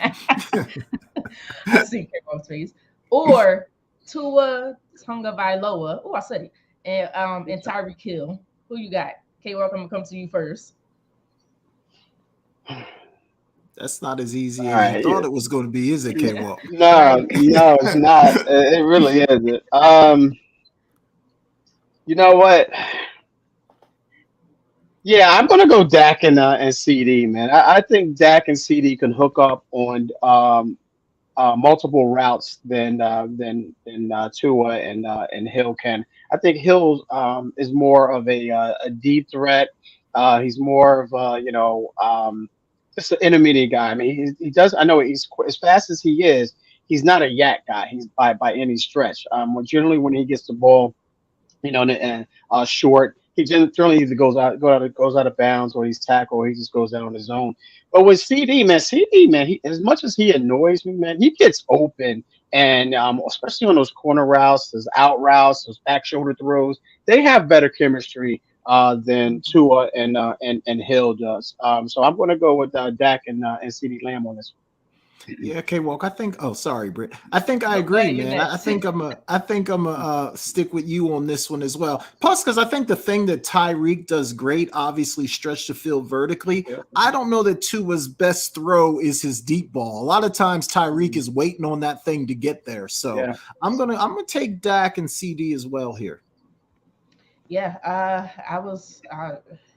I see K-Ball's face, or Tua Tagovailoa. Oh, I said it. And Tyreek Hill. Who you got? K-Walk, I'm gonna come to you first. That's not as easy All as you right, thought it was going to be, is it, K Walk? no, no, it's not. It really isn't. You know what? Yeah, I'm gonna go Dak and CD, man. I think Dak and CD can hook up on multiple routes than Tua and Hill can. I think Hill is more of a deep threat. He's more of just an intermediate guy. I mean, he does. I know he's as fast as he is. He's not a yak guy. He's by any stretch. Generally when he gets the ball, and short. He generally either goes out of bounds, or he's tackled, or he just goes out on his own. But with CD, man, he, as much as he annoys me, man, he gets open, and especially on those corner routes, those out routes, those back shoulder throws, they have better chemistry than Tua and Hill does. So I'm going to go with Dak and CD Lamb on this. Yeah, K Walk. I think. Oh, sorry, Britt. I think I agree, man. I think I'm a stick with you on this one as well. Plus, because I think the thing that Tyreek does great, obviously stretch the field vertically. Yeah. I don't know that Tua's best throw is his deep ball. A lot of times Tyreek is waiting on that thing to get there. So Yeah. I'm gonna take Dak and CD as well here. Yeah, I was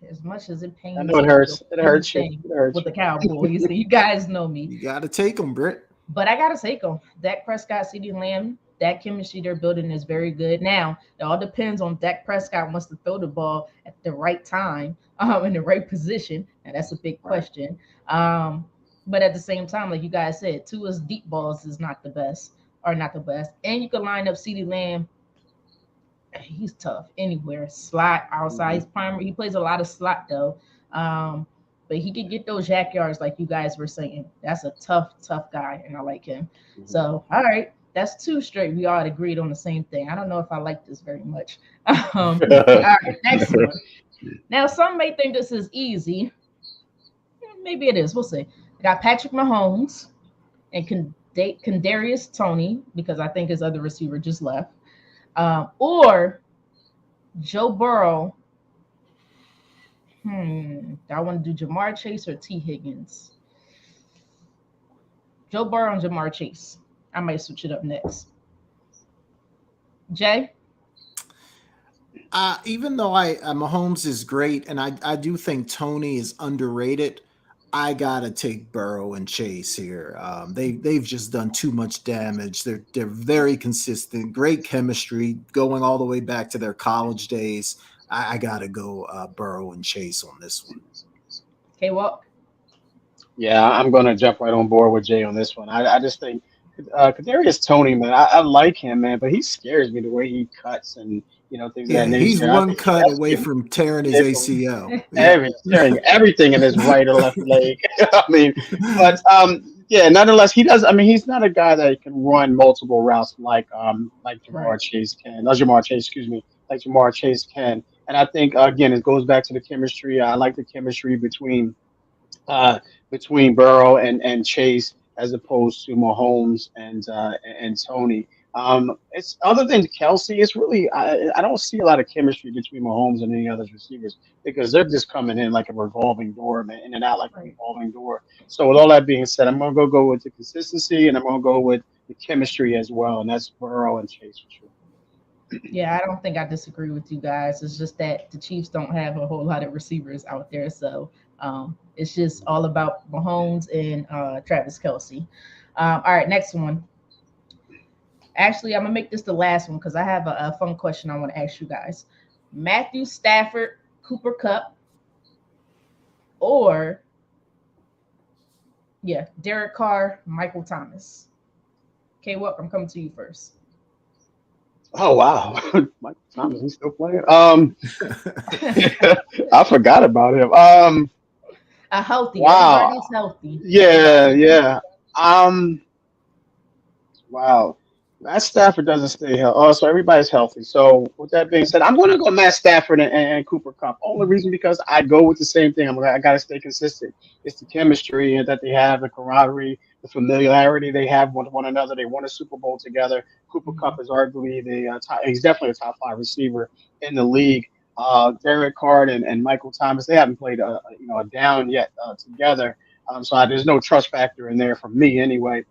as much as it pains I know it me hurts. to It hurts you. thing It hurts with you. the Cowboys. You guys know me. You got to take them, Britt. But I gotta take them. Dak Prescott, CeeDee Lamb, that chemistry they're building is very good. Now, it all depends on Dak Prescott wants to throw the ball at the right time, in the right position. And that's a big question. But at the same time, like you guys said, Tua's deep balls is not the best, or not the best. And you can line up CeeDee Lamb. He's tough anywhere. Slot, outside. He's primary. He plays a lot of slot though. But he could get those jack yards like you guys were saying. That's a tough guy, and I like him. So, all right, that's 2 straight. We all agreed on the same thing. I don't know if I like this very much. All right, next one. Now, some may think this is easy. Maybe it is. We'll see. I got Patrick Mahomes and Kadarius Toney, because I think his other receiver just left. Or Joe Burrow. Do I want to do Jamar Chase or T. Higgins? Joe Burrow and Jamar Chase. I might switch it up next. Jay? Even though Mahomes is great, and I do think Tony is underrated, I gotta take Burrow and Chase here. They've just done too much damage. They're very consistent, great chemistry, going all the way back to their college days. I gotta go Burrow and Chase on this one. Okay, well. Yeah, I'm going to jump right on board with Jay on this one. I just think Kadarius Toney, man, I like him, man, but he scares me the way he cuts and things of that nature. He's one cut away from tearing his ACL. Tearing everything in his right or left leg. I mean, but nonetheless, he does. I mean, he's not a guy that can run multiple routes like Jamar Chase can. Not Jamar Chase, excuse me, like Jamar Chase can. And I think again, it goes back to the chemistry. I like the chemistry between Burrow and Chase as opposed to Mahomes and Tony. It's other than Kelsey, it's really I don't see a lot of chemistry between Mahomes and any other receivers because they're just coming in like a revolving door, man, in and out like a revolving door. So with all that being said, I'm gonna go with the consistency and I'm gonna go with the chemistry as well, and that's Burrow and Chase for sure. Yeah, I don't think I disagree with you guys. It's just that the Chiefs don't have a whole lot of receivers out there, so it's just all about Mahomes and Travis Kelsey. All right, next one. Actually, I'm gonna make this the last one because I have a fun question I want to ask you guys. Matthew Stafford, Cooper Cup, or yeah, Derek Carr, Michael Thomas. Okay, well, I'm coming to you first. Oh wow, Mike Thomas, he's still playing. I forgot about him. A healthy, Wow. everybody's healthy. Yeah, Everybody. yeah. Um, wow. Matt Stafford doesn't stay healthy. Oh, so everybody's healthy. So with that being said, I'm going to go Matt Stafford and Cooper Cup. Only reason because I go with the same thing. I got to stay consistent. It's the chemistry that they have, the camaraderie, the familiarity they have with one another. They won a Super Bowl together. Cooper Cup Mhm. is arguably he's definitely a top five receiver in the league. Derek Carr and Michael Thomas, they haven't played a down yet together. So there's no trust factor in there for me anyway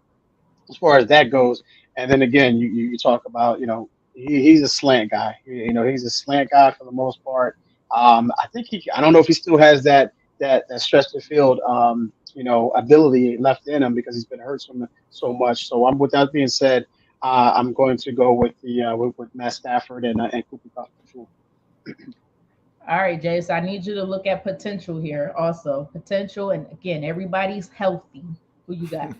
as far as that goes. And then again, you talk about he's a slant guy. He's a slant guy for the most part. I think I don't know if he still has that stretch the field ability left in him because he's been hurt so much. So with that being said, I'm going to go with with Matt Stafford and Cooper Kupp for sure. All right, Jay. So I need you to look at potential here also. Potential, and again, everybody's healthy. Who you got?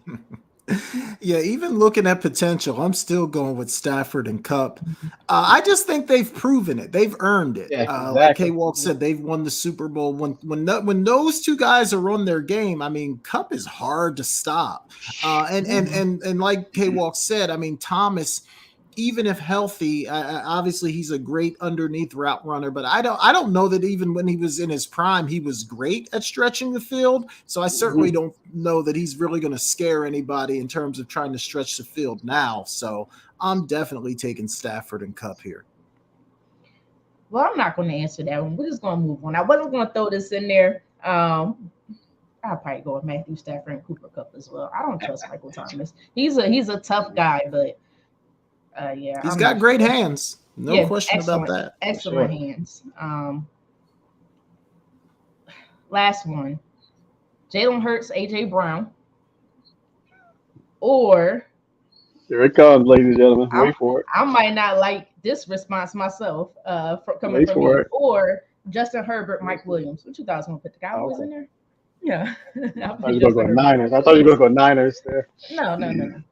Yeah, even looking at potential, I'm still going with Stafford and Cup. I just think they've proven it. They've earned it. Yeah, Like K exactly. Walk said, they've won the Super Bowl. When those two guys are on their game, I mean, Cup is hard to stop. And like K Walk said, I mean, Thomas, even if healthy, obviously he's a great underneath route runner. But I don't know that even when he was in his prime, he was great at stretching the field. So I certainly Mhm. don't know that he's really going to scare anybody in terms of trying to stretch the field now. So I'm definitely taking Stafford and Cup here. Well, I'm not going to answer that one. We're just going to move on. I wasn't going to throw this in there. I'll probably go with Matthew Stafford and Cooper Cup as well. I don't trust Michael Thomas. He's a tough guy, but yeah, He's I'm got not great sure. hands. No Yeah, question about excellent, that. For excellent sure. hands. Last one: Jalen Hurts, AJ Brown, or Here it comes, ladies and gentlemen. I Wait for it. I might not like this response myself, coming Wait from for you, it. or Justin Herbert, Wait Mike for it. Williams. What you guys want to put the Cowboys Okay. in there? Yeah, I I'll thought put you were Justin going to go Herbert, Niners. Mike I thought you were Williams. going to go Niners there. No, no, no, no.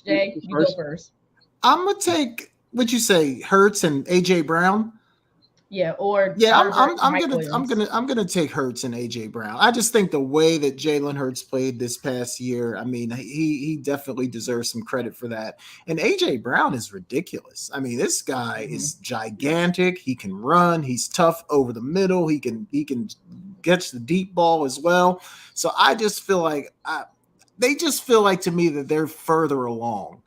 Jay, Who's you go first? first. I'm gonna take what you say, Hertz and AJ Brown. Yeah, or Yeah, Herbert, Mike Williams. I'm gonna take Hurts and AJ Brown. I just think the way that Jalen Hurts played this past year, I mean, he definitely deserves some credit for that. And AJ Brown is ridiculous. I mean, this guy Mhm. is gigantic. He can run. He's tough over the middle. He can catch the deep ball as well. So I just feel like they just feel like to me that they're further along.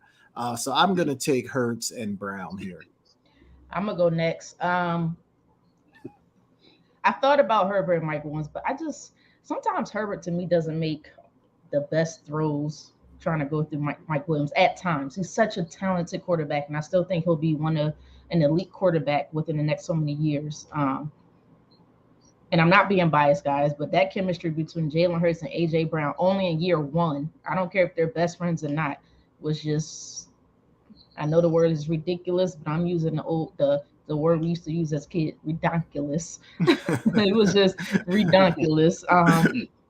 So I'm gonna take Hurts and Brown here. I'm gonna go next. I thought about Herbert and Mike Williams, but I just sometimes Herbert to me doesn't make the best throws trying to go through Mike Williams at times. He's such a talented quarterback, and I still think he'll be an elite quarterback within the next so many years. And I'm not being biased, guys, but that chemistry between Jalen Hurts and AJ Brown only in year one, I don't care if they're best friends or not, was just I know the word is ridiculous, but I'm using the word we used to use as kids, redonkulous. It was just redonkulous.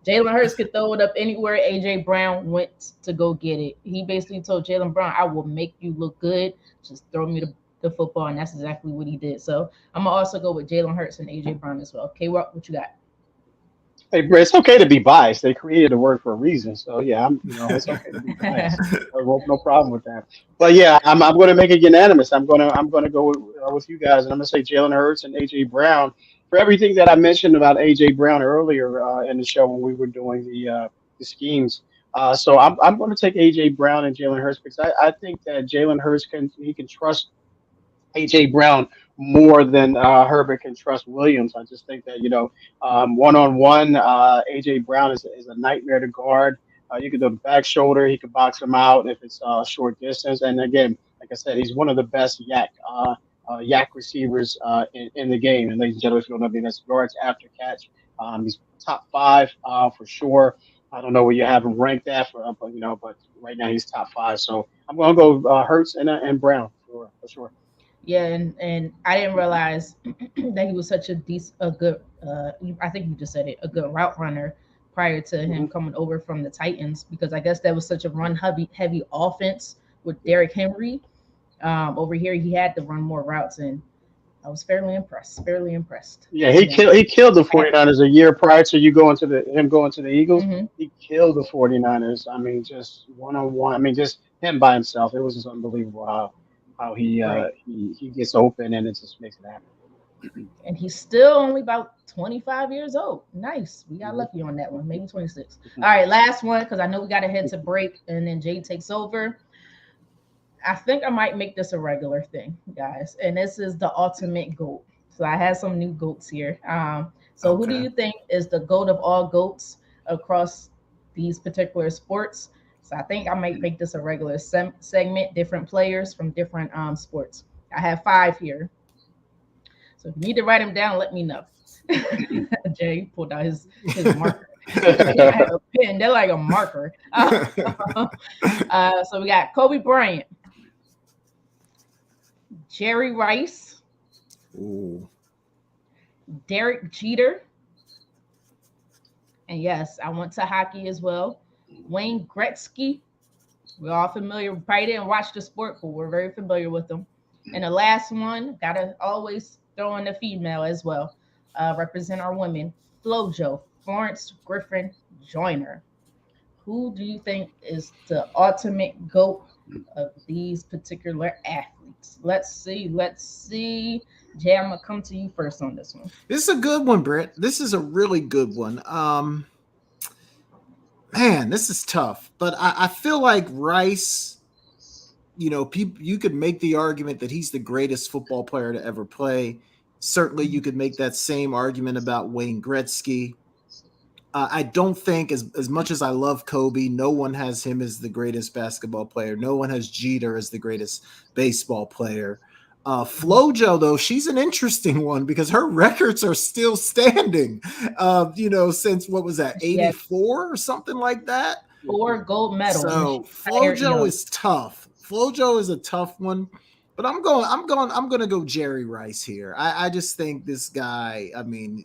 Jalen Hurts could throw it up anywhere AJ Brown went to go get it. He basically told Jalen Brown, I will make you look good. Just throw me the football. And that's exactly what he did. So I'm going to also go with Jalen Hurts and AJ Brown as well. Okay, what you got? Hey, Brett, it's okay to be biased. They created the word for a reason. So yeah, it's okay to be biased. No problem with that. But yeah, I'm going to make it unanimous. I'm going to go with you guys, and I'm going to say Jalen Hurts and AJ Brown for everything that I mentioned about AJ Brown earlier in the show when we were doing the schemes. So I'm going to take AJ Brown and Jalen Hurts because I think that Jalen Hurts can trust AJ Brown more than Herbert can trust Williams. I just think that one on one, AJ Brown is a nightmare to guard. You could do the back shoulder. He could box him out if it's short distance. And again, like I said, he's one of the best yak receivers in the game. And ladies and gentlemen, if you don't know me, that's yards after catch. He's top five for sure. I don't know where you have him ranked at, but right now he's top five. So I'm going to go Hurts and Brown for sure. Yeah, and I didn't realize that he was such a good. I think you just said it, a good route runner prior to him coming over from the Titans, because I guess that was such a run heavy offense with Derrick Henry. Over here, he had to run more routes, and I was fairly impressed. Fairly impressed. Yeah, he killed the 49ers a year prior to him going to the Eagles. Mm-hmm. He killed the 49ers. I mean, just one on one. I mean, just him by himself. It was just unbelievable how he gets open and it just makes it happen. And he's still only about 25 years old. Nice. We got lucky on that one. Maybe 26. All right, last one, because I know we got to head to break, and then Jay takes over. I think I might make this a regular thing, guys. And this is the ultimate GOAT. So I have some new GOATs here. So who do you think is the GOAT of all GOATs across these particular sports? So I think I might make this a regular segment, different players from different sports. I have 5 here. So if you need to write them down, let me know. Jay pulled out his marker. I have a pen. They're like a marker. So we got Kobe Bryant, Jerry Rice, Derek Jeter, and yes, I went to hockey as well, Wayne Gretzky. We're all familiar. We probably didn't watch the sport, but we're very familiar with them. And the last one, gotta always throw in the female as well. Represent our women, FloJo, Florence Griffin Joyner. Who do you think is the ultimate GOAT of these particular athletes? Let's see. Jay, I'm gonna come to you first on this one. This is a good one, Britt. This is a really good one. Man, this is tough, but I feel like Rice, you could make the argument that he's the greatest football player to ever play. Certainly, you could make that same argument about Wayne Gretzky. I don't think, as much as I love Kobe, no one has him as the greatest basketball player. No one has Jeter as the greatest baseball player. FloJo, though, she's an interesting one because her records are still standing. Since what was that, 84 or something like that? 4 gold medals. So FloJo is tough. FloJo is a tough one. But I'm gonna go Jerry Rice here. I just think this guy,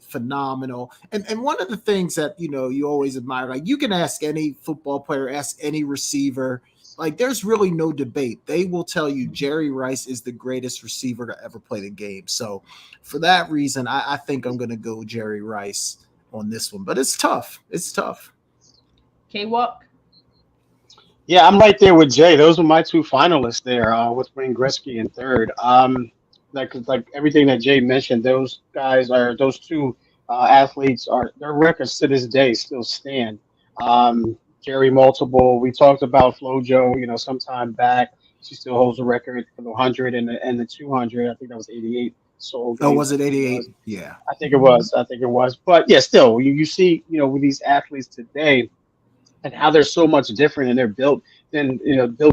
phenomenal. And one of the things that you always admire, like you can ask any football player, ask any receiver, like there's really no debate. They will tell you Jerry Rice is the greatest receiver to ever play the game. So for that reason, I think I'm gonna go Jerry Rice on this one. But it's tough. It's tough. K-Walk. Yeah, I'm right there with Jay. Those were my 2 finalists there, with Wayne Gretzky in third. Like everything that Jay mentioned, those 2 athletes their records to this day still stand. Jerry multiple. We talked about FloJo, sometime back. She still holds the record for the 100 and the 200. I think that was 88. So was it 88? Yeah, I think it was. But yeah, still, you see, with these athletes today, and how they're so much different and they're built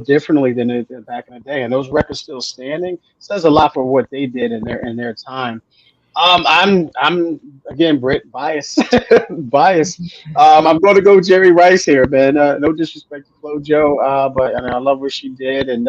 differently than back in the day, and those records still standing says a lot for what they did in their time. I'm again, Britt, biased. I'm going to go Jerry Rice here, man. No disrespect to FloJo, but I love what she did, and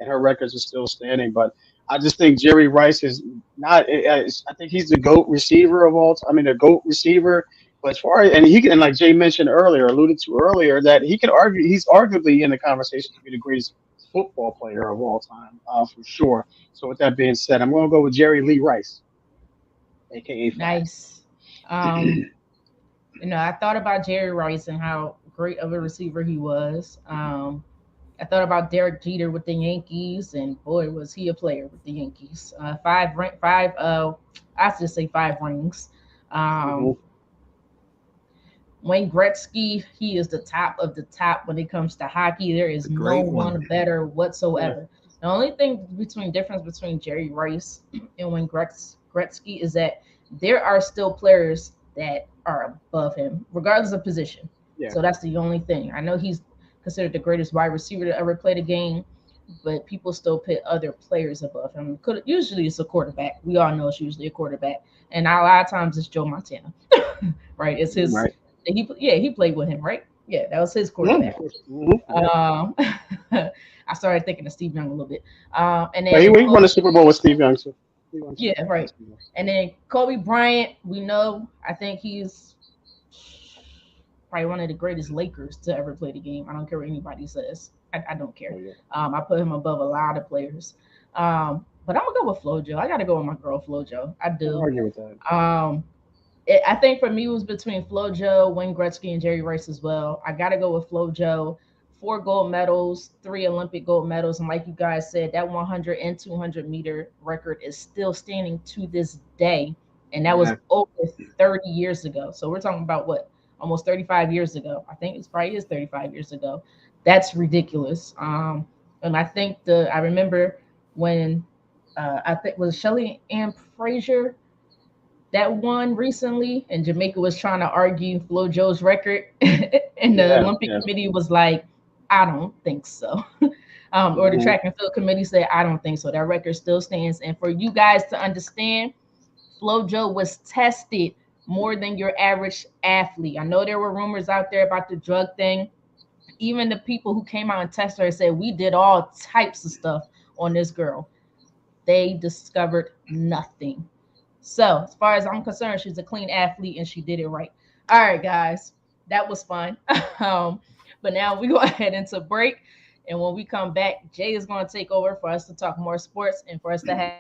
her records are still standing. But I just think Jerry Rice is not. I think he's the GOAT receiver of all time. The GOAT receiver. But as far as, and like Jay mentioned earlier, alluded to earlier, that he's arguably in the conversation to be the greatest football player of all time, for sure. So with that being said, I'm going to go with Jerry Lee Rice, aka Nice. I thought about Jerry Rice and how great of a receiver he was. I thought about Derek Jeter with the Yankees, and boy, was he a player with the Yankees. 5 rings. Wayne Gretzky, he is the top of the top when it comes to hockey. There is no one better whatsoever. Yeah. The only difference between Jerry Rice and Wayne Gretzky is that there are still players that are above him, regardless of position. Yeah. So that's the only thing. I know he's considered the greatest wide receiver to ever play the game, but people still put other players above him. Usually it's a quarterback. We all know it's usually a quarterback, and a lot of times it's Joe Montana, right? It's his. Right. He played with him, right? Yeah, that was his quarterback. I started thinking of Steve Young a little bit, and then he won the Super Bowl with Steve Young. So yeah, right. And then Kobe Bryant, we know. I think he's probably one of the greatest Lakers to ever play the game. I don't care what anybody says. I don't care. I put him above a lot of players. But I'm gonna go with FloJo. I gotta go with my girl FloJo. I do. I'll argue with that. I think for me it was between FloJo, Wayne Gretzky, and Jerry Rice as well. I gotta go with FloJo. 4 gold medals, 3 Olympic gold medals, and like you guys said, that 100 and 200 meter record is still standing to this day, and that was over 30 years ago. So we're talking about what, almost 35 years ago. I think it probably is 35 years ago. That's ridiculous. And I think I remember when I think was Shelly Ann Frazier that won recently, and Jamaica was trying to argue FloJo's record, and the Olympic Committee was like, I don't think so. Or the track and field committee said, I don't think so. That record still stands. And for you guys to understand, FloJo was tested more than your average athlete. I know there were rumors out there about the drug thing. Even the people who came out and tested her said, we did all types of stuff on this girl. They discovered nothing. So as far as I'm concerned, she's a clean athlete and she did it right. All right, guys, that was fun. But now we go ahead into break. And when we come back, Jay is going to take over for us to talk more sports and for us to have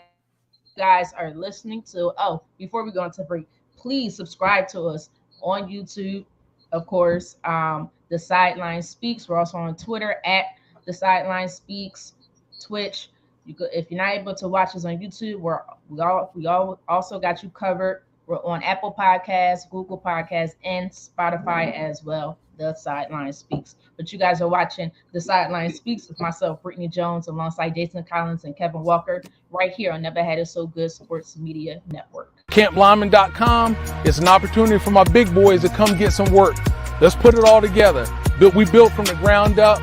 you guys are listening to. Oh, before we go into break, please subscribe to us on YouTube, of course. The SideLine Speaks. We're also on Twitter at the SideLine Speaks, Twitch. If you're not able to watch us on YouTube, we all also got you covered. We're on Apple Podcasts, Google Podcasts, and Spotify as well. The SideLine Speaks. But you guys are watching the SideLine Speaks with myself, Britne Jones, alongside Jason Collins and Kevin Walker, right here on Never Had It So Good Sports Media Network. CampLyman.com is an opportunity for my big boys to come get some work. Let's put it all together. We built from the ground up.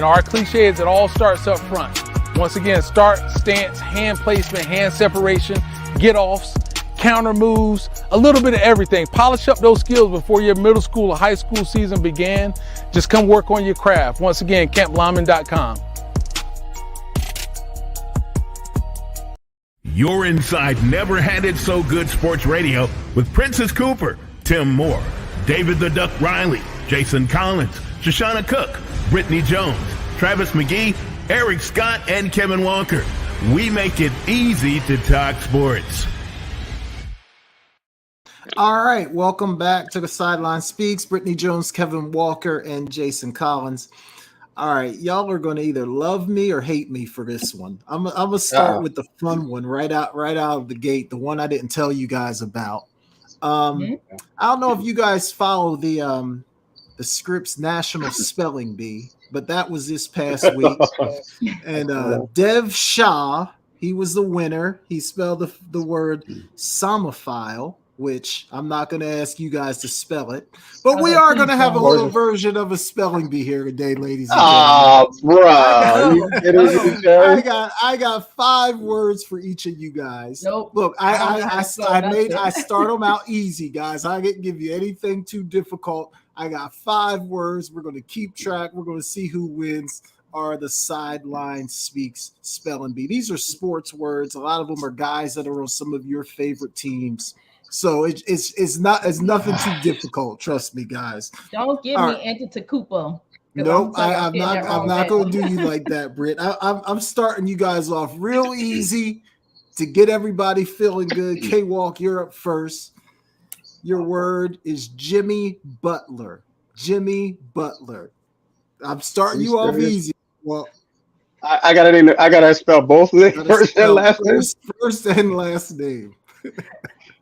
Our cliche is it all starts up front. Once again, start, stance, hand placement, hand separation, get-offs, counter moves, a little bit of everything. Polish up those skills before your middle school or high school season began. Just come work on your craft. Once again, CampLyman.com. You're inside Never Had It So Good Sports Radio with Princess Cooper, Tim Moore, David the Duck Riley, Jason Collins, Shoshana Cook, Britne Jones, Travis McGee, Eric Scott, and Kevin Walker. We make it easy to talk sports. All right, welcome back to the SideLine Speaks. Britne Jones, Kevin Walker, and Jason Collins. All right, y'all are going to either love me or hate me for this one. I'm gonna start with the fun one right out of the gate, the one I didn't tell you guys about. I don't know if you guys follow the Scripps National Spelling Bee, but that was this past week. And Dev Shah, he was the winner. He spelled the word somophile, which I'm not going to ask you guys to spell it, but we are going to have a little version of a spelling bee here today, ladies and gentlemen. I got 5 words for each of you guys. Nope. Look, I start them out easy, guys. I didn't give you anything too difficult. I got 5 words. We're going to keep track. We're going to see who wins. Are the SideLine Speaks spelling bee. These are sports words. A lot of them are guys that are on some of your favorite teams. So it's nothing too difficult. Trust me, guys. Don't give me Antetokounmpo. Nope, I'm not going to do you like that, Britt. I'm starting you guys off real easy to get everybody feeling good. K-Walk, you're up first. Your word is Jimmy Butler. Jimmy Butler. I'm starting you off easy. Well, I gotta spell both of them, first and last name. First and last name.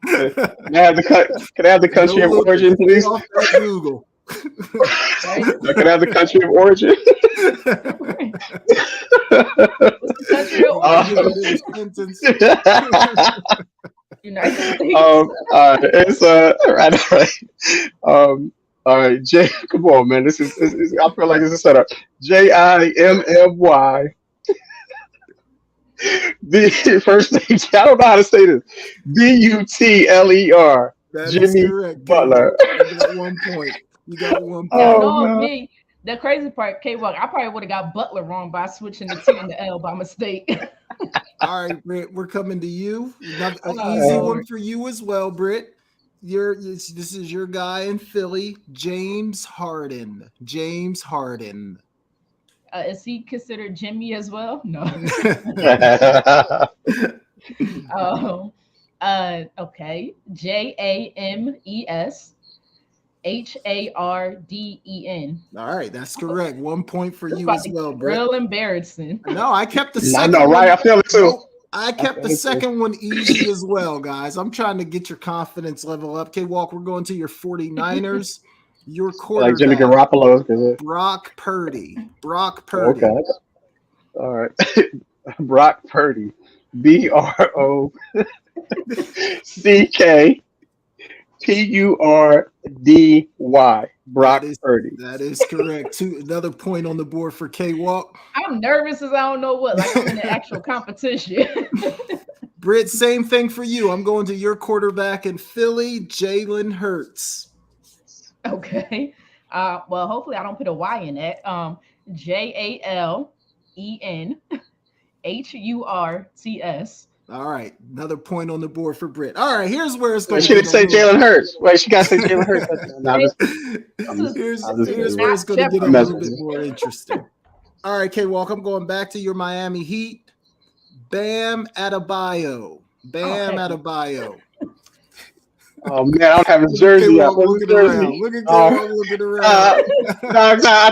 Can I have the country of origin, please? Google. Can I have the country of origin? It's right. All right, Jay. Come on, man. This is I feel like it's a setup. Jimmy. First name, I don't know how to say this. Butler. That is Jimmy correct. Butler. You got 1 point. You got 1 point. Now, Oh, knowing man. me, the crazy part, K-Walk, I probably would have got Butler wrong by switching the T and the L by mistake. All right, Britt, we're coming to you. An Oh, easy Lord. one for you as well, Britt. This is your guy in Philly, James Harden. James Harden. Is he considered Jimmy as well? No. Okay. JAMES HARDEN. All right, that's correct. 1 point for It's you about as to well, get Britt. real embarrassing. No, I kept the I second know, right? one. I feel it too. I kept the second one easy as well, guys. I'm trying to get your confidence level up. K-Walk, we're going to your 49ers. Your Like Jimmy quarterback, Garoppolo. Brock Purdy. Brock Purdy. Okay. All right. Brock Purdy. BROCKPURDY. Brock Purdy. That is correct. Another point on the board for K-Walk. I'm nervous as I don't know what. Like I'm in an actual competition. Britt, same thing for you. I'm going to your quarterback in Philly, Jalen Hurts. Okay. Well, hopefully I don't put a Y in that. JALENHURTS. All right, another point on the board for Britt. All right, here's where it's going Wait, she didn't say Jalen Hurts. Wait, she got to say Jalen Hurts. Here's where it's going to get a little bit more interesting. All right, K-Walk, I'm going back to your Miami Heat. Bam Adebayo. Bam Adebayo. Oh man, I don't have his jersey up. Look at K-Walk looking around. I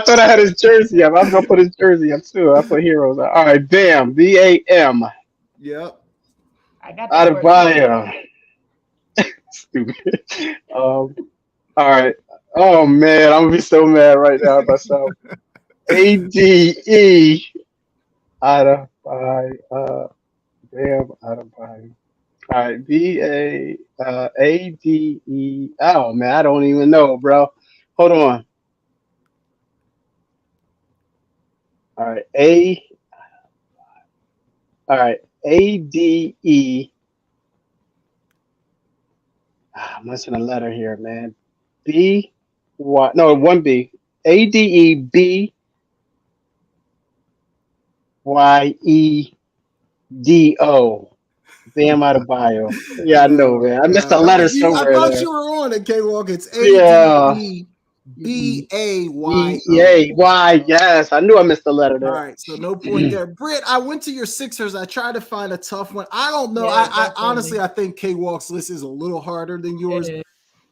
thought I had his jersey up. I was gonna put his jersey up too. I put heroes up. All right, Bam. BAM. Yep. I got Adebayo. Stupid. All right. Oh man, I'm gonna be so mad right now at myself. ADE. Adebayo. Bam. Adebayo. All right, BAADE. Oh man, I don't even know, bro. Hold on. All right, ADE. I'm missing a letter here, man. B. What? No, one B. ADEBYEDO. Bam Adebayo. Yeah, I know, man. I missed a letter somewhere. I thought there. you were on it, K-Walk. It's Yeah. ADEBAY. Why? Yes, I knew I missed a letter there. All right, so no point there. Britt, I went to your Sixers. I tried to find a tough one. I don't know. Yeah, I honestly, I think K-Walk's list is a little harder than yours,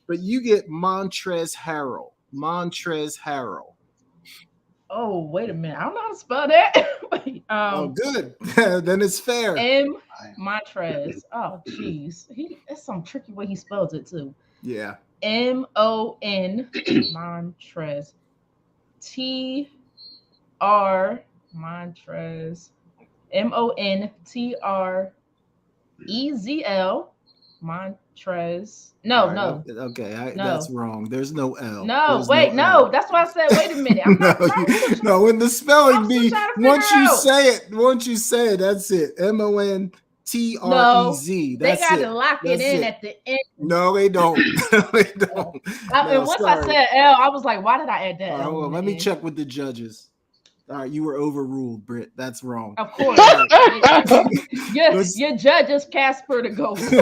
but you get Montrezl Harrell. Montrezl Harrell. Oh, wait a minute. I don't know how to spell that. Oh, good. Then it's fair. M. Montrez. Oh, jeez. That's some tricky way he spells it too. Yeah. MON Montrez. TR Montrez. MONTREZL Montrez. No. Okay, No. that's wrong. There's no L. No, There's wait, no. no. That's why I said, wait a minute. I'm not no, in the spelling I'm still bee, trying to figure once you out. say it, that's it. MONTREZ. They That's got it. to lock That's it in it. at the end. No, they don't. They don't. And once I said L, I was like, why did I add that? All right, L hold on. in Let the me end? check with the judges. All right, you were overruled, Britt. That's wrong. Of course. Your judge is Casper the Ghost.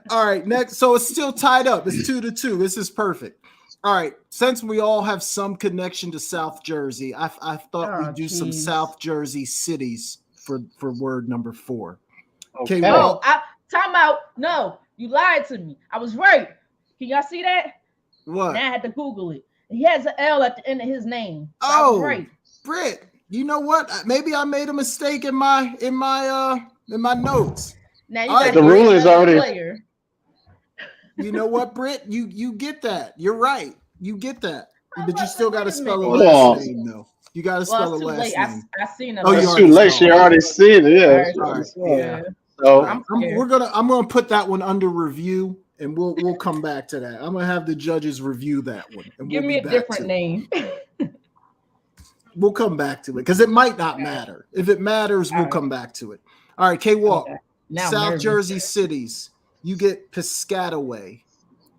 All right, next. So it's still tied up. It's 2-2. This is perfect. All right. Since we all have some connection to South Jersey, I thought we'd do some South Jersey cities for word number 4. Okay. Oh, time out. No, you lied to me. I was right. Can y'all see that? What? Now I had to Google it. He has an L at the end of his name. So I was right. Britt, you know what? Maybe I made a mistake in my notes. Now you All got right, the rule is already. player. You know what, Britt? You get that. You're right. You get that. But you still got to spell a Hold last on. name, though. You got to spell a Well, it's too last late. name. I seen it. Oh, you It's already too late. saw She it. already seen it. Yeah. All right. Yeah. So I'm gonna put that one under review, and we'll come back to that. I'm gonna have the judges review that one. And Give we'll me be a back different to it. name. We'll come back to it because it might not matter. If it matters, we'll come back to it. All right, K-Walk. Okay. Now South nervous. Jersey cities. You get Piscataway.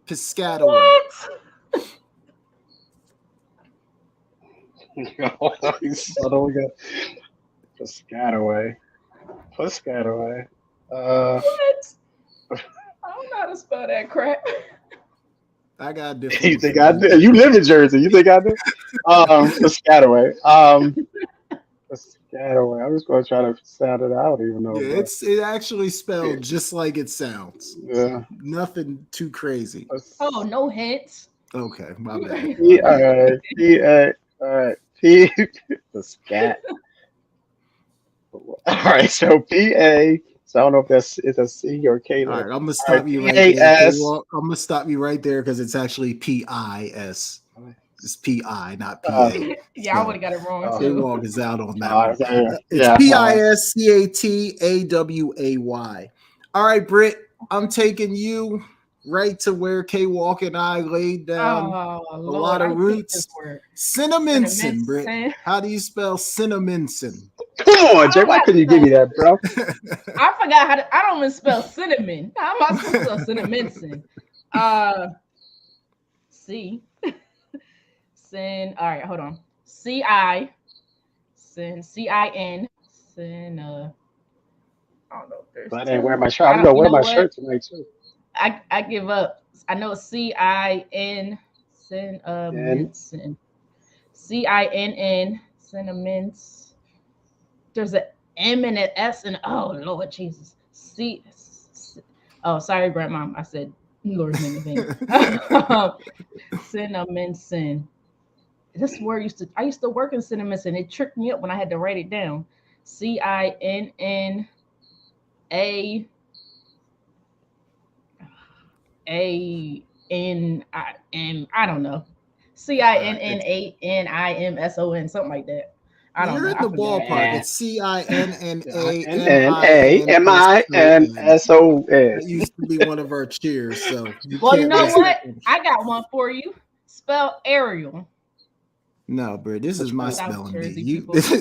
Piscataway. What? So we got Piscataway. Piscataway. What? I don't know how to spell that crap. I got a different. You think I do? You live in Jersey. You think I do? Piscataway. Piscataway. I'm just going to try to sound it out, even though. Yeah, it actually spelled just like it sounds. Yeah. Nothing too crazy. Oh, no hints. Okay, my bad. All right. The scat. All right. So PA. So I don't know if it's a C or K. All right, I'm gonna stop you right there. I'm gonna stop you right there because it's actually PIS. It's PI, not PA. Yeah, I would have got it wrong too. K-Walk is out on that. Yeah. It's PISCATAWAY. All right, Britt, I'm taking you right to where K-Walk and I laid down a lot of roots. Cinnaminson, Britt. How do you spell cinnaminson? Come on, Jay. Why couldn't you give me that, bro? I forgot how to. I don't even spell cinnamon. How am I supposed to spell cinnaminson? C. Sin. All right, hold on. C-I. Sin. C-I-N. Sin. I don't know if there's. I didn't wear my shirt. I'm gonna wear my shirt tonight too. I give up. I know C-I-N. Sin. Minson. C-I-N-N. Cinnamons. There's an M and an S and oh Lord Jesus. Oh, sorry, Grandma. I said Lord's name again. Cinnamon. This word I used to work in cinnamon, and it tricked me up when I had to write it down. CINNAAM. I don't know. CINNANIMSON, something like that. I don't know. You're in the ballpark. It's CINNAMINSON. That used to be one of our cheers. So you know what? I got one for you. Spell Ariel. No, bro, this is my spelling bee. That's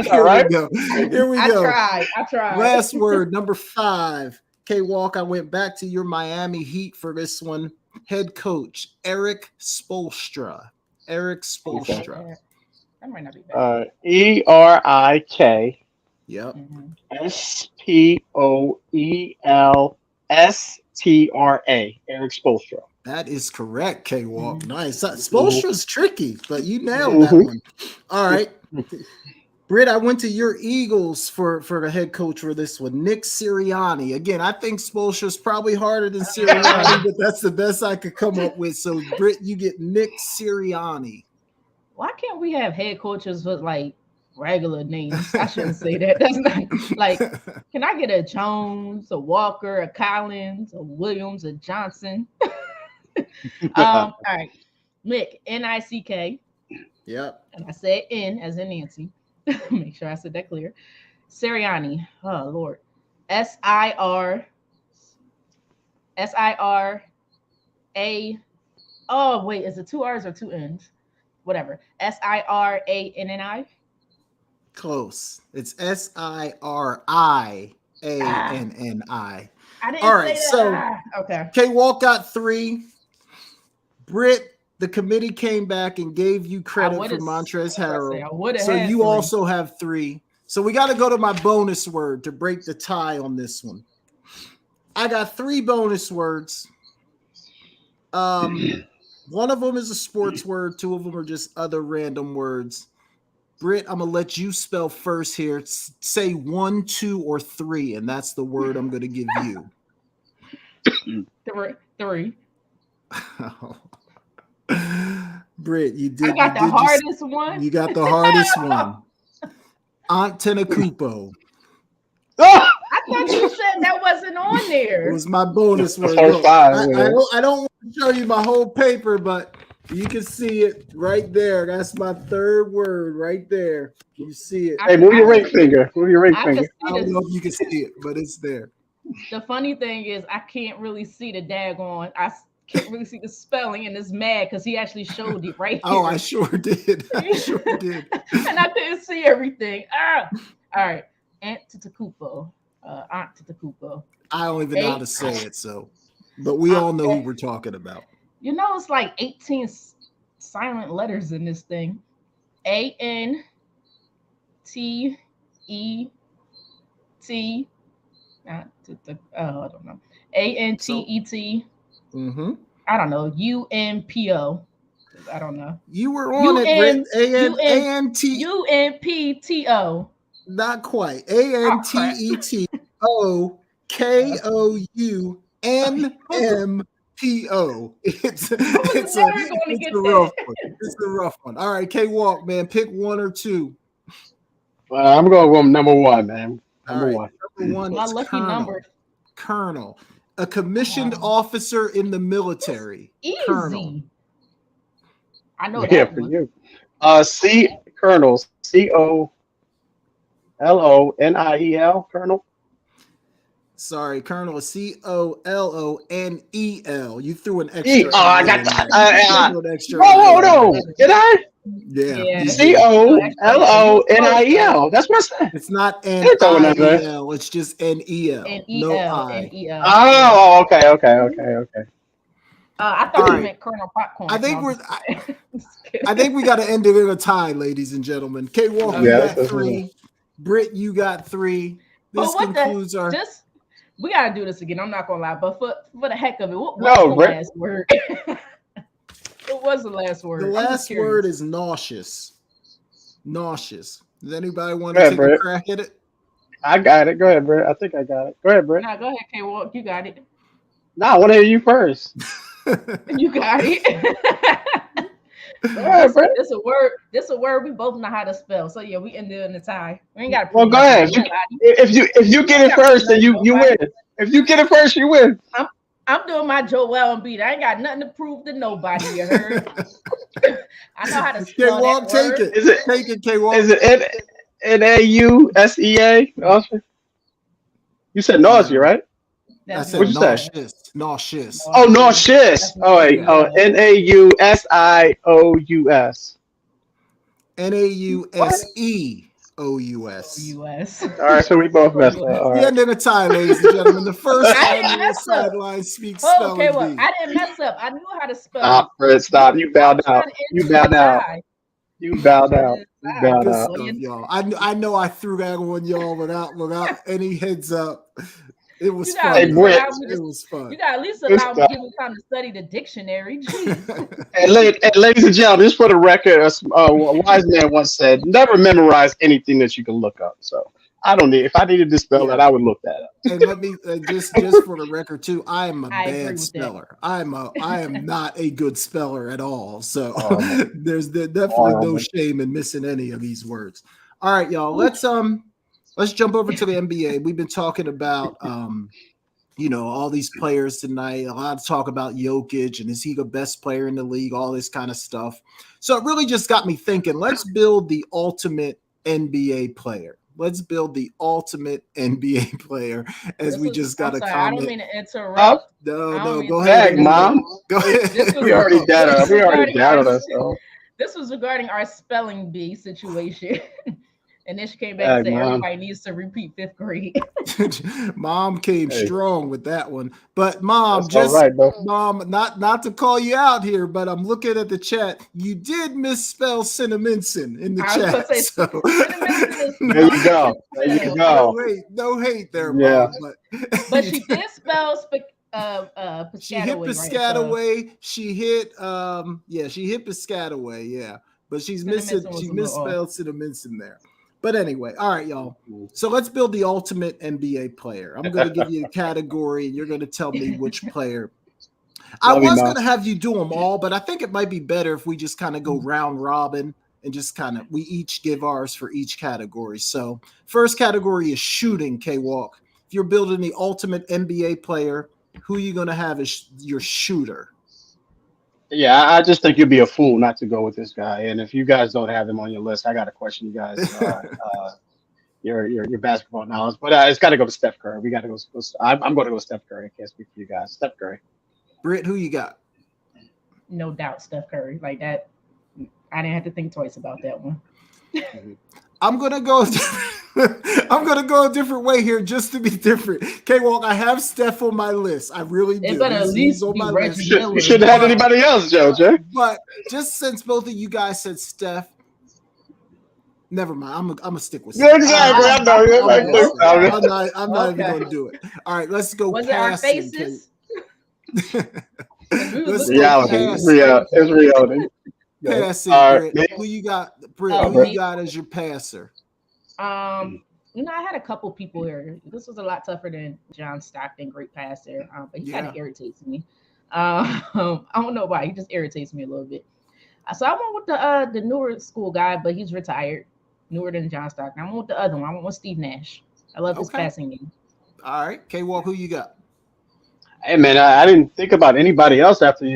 all right. Here we go. I tried. Last word, number 5. K-Walk, I went back to your Miami Heat for this one. Head coach, Erik Spoelstra. Erik Spoelstra. That might not be bad. ERIK. Yep. SPOELSTRA. Erik Spoelstra. That is correct, K-Walk. Nice. Spoelstra's tricky, but you nailed that one. All right. Britt, I went to your Eagles for the head coach for this one. Nick Sirianni. Again, I think Spoelstra's probably harder than Sirianni, but that's the best I could come up with. So, Britt, you get Nick Sirianni. Why can't we have head coaches with like regular names? I shouldn't say that. That's not like. Can I get a Jones, a Walker, a Collins, a Williams, a Johnson? All right, Nick, Nick. Yep. And I said N as in Nancy. Make sure I said that clear. Sirianni. Oh Lord. SIRA. Oh wait, is it 2 R's or 2 N's? Whatever. SIRANNI. Close. It's SIRIANNI. I didn't All right, say so that. Okay. K-Walk got 3. Britt, the committee came back and gave you credit for Montrezl Harrell. So you also have 3. So we got to go to my bonus word to break the tie on this one. I got 3 bonus words. One of them is a sports word. 2 of them are just other random words. Britt, I'm going to let you spell first here. Say 1, 2, or 3, and that's the word I'm going to give you. 3. Britt, you did. I got the hardest one. You got the hardest one. Antetokounmpo. I thought you said that wasn't on there. It was my bonus word. I don't want to show you my whole paper, but you can see it right there. That's my 3rd word right there. You see it. Hey, move your ring finger. Move your ring finger. I don't know if you can see it, but it's there. The funny thing is I can't really see the daggone. can't really see the spelling and is mad because he actually showed it right here. Oh, I sure did. I sure did. And I couldn't see everything. All right. Antetokounmpo. Antetokounmpo. I don't even know how to say it, so. But we all know who we're talking about. You know, it's like 18 silent letters in this thing. ANTET. I don't know. ANTET. Mm-hmm. I don't know. UNPO. I don't know. You were on it, UNPTO. Not quite. ANTETOKOUNMPO. It's a rough one. It's a rough one. All right, K-Walk, man. Pick one or two. I'm going with number one, man. Number one. Number one. My lucky number. Colonel. A commissioned officer in the military. Easy. Colonel. I know Yeah, that for one. you. Colonel. COLONIEL. Colonel. Sorry, Colonel. COLONEL. You threw an extra. I got that. Whoa. Did I? Yeah. COLONIEL. That's what I said. It's not NIEL. It's just NEL. No I. Oh, okay. I thought you meant Colonel Popcorn. I think we got to end it in a tie, ladies and gentlemen. K-Walk, you got 3. Britt, you got 3. This concludes our. We gotta do this again. I'm not gonna lie, but for the heck of it, what was the last word? What was the last word? The last word is nauseous. Nauseous. Does anybody want to take a crack at it? I got it. Go ahead, Britt. I think I got it. Go ahead, Britt. Nah, go ahead, K-Walk. You got it. No, I want to hear you first. You got it. This a word. This a word we both know how to spell. So yeah, we ended in a tie. We ain't got to. Well, go ahead. If you get it first, then you win. If you get it first, you win. I'm doing my Joel Embiid. I ain't got nothing to prove to nobody. You heard? I know how to spell K-Walk, that word. take it. Take it, K-Walk. Is it NAUSEA? You said nausea, right? I said What'd you say? Nauseous. Oh, nauseous. Oh, wait. Oh, NAUSIOUS. NAUSEOUS. All right, so we both messed up. All We right. end in a tie, ladies and gentlemen. The first I didn't annual mess up. SideLine Speaks Oh, spelling okay, well, bee. I didn't mess up. I knew how to spell. Stop, Fred. Stop. You bowed out. You bowed out. You bowed out. You bowed Good out. stuff, y'all. I know I threw that on y'all without any heads up. It was fun. Hey, Britt. It was fun. You got at least allow me to give me time to study the dictionary. Jeez. And ladies and gentlemen, just for the record, a wise man once said, "Never memorize anything that you can look up." So I don't need. If I needed to spell it, I would look that up. And let me just for the record too, I am a bad speller. I am not a good speller at all. So there's definitely no shame in missing any of these words. All right, y'all. Let's jump over to the NBA. We've been talking about all these players tonight. A lot of talk about Jokic and is he the best player in the league? All this kind of stuff. So it really just got me thinking. Let's build the ultimate NBA player. Let's build the ultimate NBA player as we just got a comment. I don't mean to interrupt. No, go ahead, Mom. Go ahead. We already doubted us. So. This was regarding our spelling bee situation. And then she came back and said everybody needs to repeat 5th grade. Mom came strong with that one. But Mom, Mom, not to call you out here, but I'm looking at the chat. You did misspell Cinnamon in the chat. There you go. No hate there, yeah. Mom. But she did spell Piscataway. She hit Piscataway. Right? She hit Piscataway, yeah. But she misspelled Cinnamon there. But anyway, all right, y'all. So let's build the ultimate NBA player. I'm going to give you a category, and you're going to tell me which player. I was going to have you do them all, but I think it might be better if we just kind of go round robin and just we each give ours for each category. So first category is shooting, K-Walk. If you're building the ultimate NBA player, who are you going to have as your shooter? Yeah, I just think you'd be a fool not to go with this guy. And if you guys don't have him on your list, I got to question you guys your basketball knowledge. But it's got to go to Steph Curry. We got to go. I'm going to go Steph Curry. I can't speak for you guys. Steph Curry. Britt, who you got? No doubt, Steph Curry. Like that, I didn't have to think twice about that one. I'm gonna go. I'm gonna go a different way here, just to be different. K-Walk, I have Steph on my list. I really do. It better at least on be my Reggie list. Miller. You shouldn't have had anybody else, Joe. Jay. But just since both of you guys said Steph, never mind. I'm gonna stick with Steph. Yeah, exactly. I know. I'm not even gonna do it. All right, let's go. Was it our faces? Let's reality. It's reality. Passing, Britt. Who you got, Britt? Who you got as your passer? I had a couple people here. This was a lot tougher than John Stockton, great passer, but he kind of irritates me. I don't know why. He just irritates me a little bit. So I went with the newer school guy, but he's retired, newer than John Stockton. I went with the other one. I went with Steve Nash. I love his passing game. All right, K-Walk, who you got? Hey man, I didn't think about anybody else after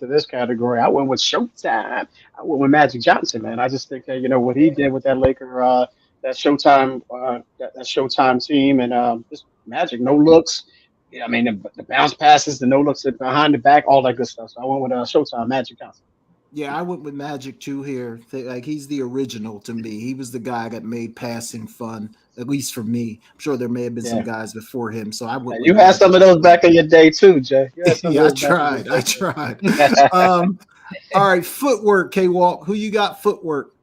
this category. I went with Showtime. I went with Magic Johnson, man. I just think that what he did with that Laker, that Showtime team, and just Magic, no looks. Yeah, I mean the bounce passes, the no looks behind the back, all that good stuff. So I went with Showtime, Magic Johnson. Yeah, I went with Magic too here. Like he's the original to me. He was the guy that made passing fun, at least for me. I'm sure there may have been some guys before him. So I went. You had some of those back in your day too, Jay. I tried. All right, footwork, K-Walk. Who you got? Footwork.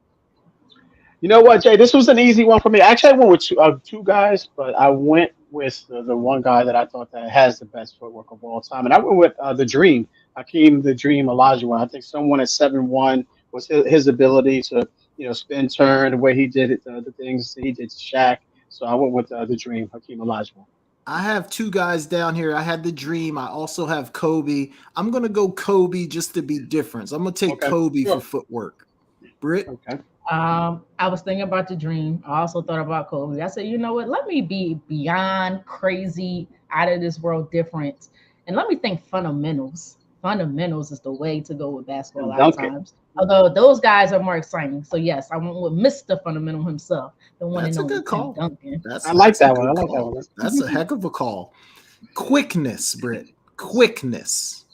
You know what, Jay? This was an easy one for me. Actually, I went with two guys, but I went with the one guy that I thought that has the best footwork of all time, and I went with the Dream, Hakeem the Dream Olajuwon. I think someone at 7'1" was his ability to spin, turn, the way he did it, the things he did to Shaq. So I went with the Dream, Hakeem Olajuwon. I have two guys down here. I had the Dream. I also have Kobe. I'm gonna go Kobe just to be different. So I'm gonna take Kobe for footwork. Britt. Okay. I was thinking about the Dream. I also thought about Kobe. I said, you know what? Let me be beyond crazy, out of this world different, and let me think fundamentals. Fundamentals is the way to go with basketball a lot of times. Although those guys are more exciting. So yes, I went with Mr. Fundamental himself. The one That's and a only good call. Duncan. I like that one. That's a heck of a call. Quickness, Britt. Quickness.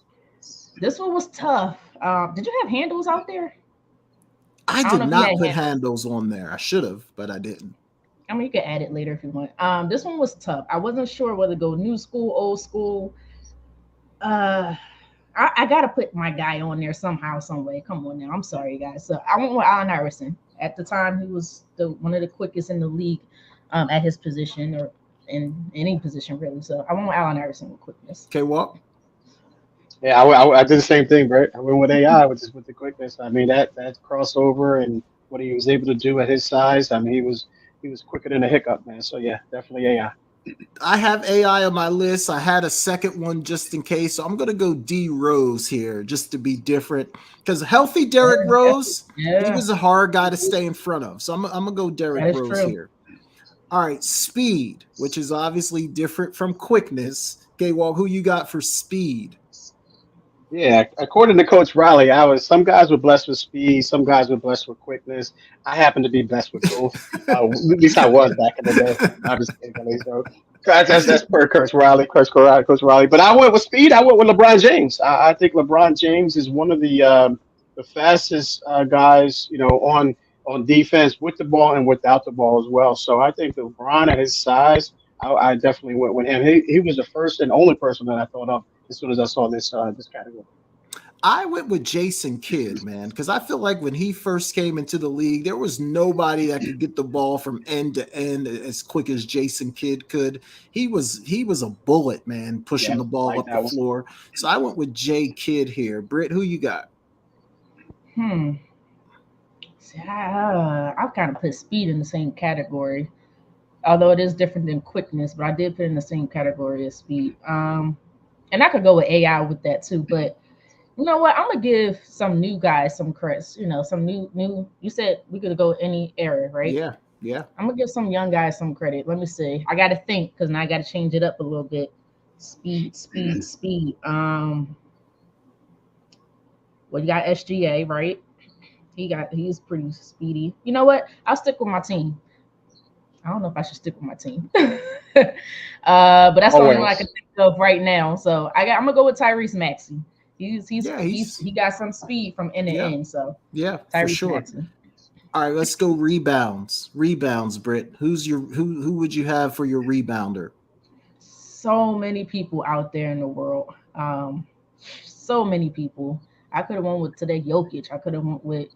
This one was tough. Did you have handles out there? I did not put handles on there. I should have, but I didn't. I mean, you can add it later if you want. This one was tough. I wasn't sure whether to go new school, old school. I got to put my guy on there somehow, some way. Come on now. I'm sorry, guys. So I went with Allen Iverson. At the time, he was one of the quickest in the league at his position or in any position, really. So I went with Allen Iverson with quickness. Okay, Walt? Yeah, I did the same thing, Brett. I went with AI, with the quickness. I mean, that crossover and what he was able to do at his size. I mean, he was quicker than a hiccup, man. So yeah, definitely AI. I have AI on my list. I had a second one just in case. So I'm going to go D Rose here just to be different. Because healthy Derrick Rose, he was a hard guy to stay in front of. So I'm going to go Derrick Rose here. All right, speed, which is obviously different from quickness. Okay, well, who you got for speed? Yeah, according to Coach Riley, some guys were blessed with speed, some guys were blessed with quickness. I happen to be blessed with both. At least I was back in the day. Obviously, so that's per Coach Riley. But I went with speed. I went with LeBron James. I think LeBron James is one of the fastest guys, on defense with the ball and without the ball as well. So I think LeBron at his size, I definitely went with him. He was the first and only person that I thought of as soon as I saw this category. I went with Jason Kidd, man, because I feel like when he first came into the league, there was nobody that could get the ball from end to end as quick as Jason Kidd could. He was a bullet, man, pushing the ball up the floor. So I went with J Kidd here. Britt, who you got? See, I've kind of put speed in the same category, although it is different than quickness, but I did put in the same category as speed. And I could go with AI with that too, but you know what? I'm gonna give some new guys some credit. Some new. You said we could go any era, right? Yeah. I'm gonna give some young guys some credit. Let me see. I got to think because now I got to change it up a little bit. Speed. Well, you got SGA, right? He's pretty speedy. You know what? I'll stick with my team. I don't know if I should stick with my team. But that's the only one I can Always. think of right now. So I'm gonna go with Tyrese Maxey. Yeah, He got some speed from end to yeah, end. So yeah, for Tyrese sure. Maxey. All right, let's go rebounds. Rebounds, Britt. Who would you have for your rebounder? So many people out there in the world. So many people. I could have went with today Jokic. I could have went with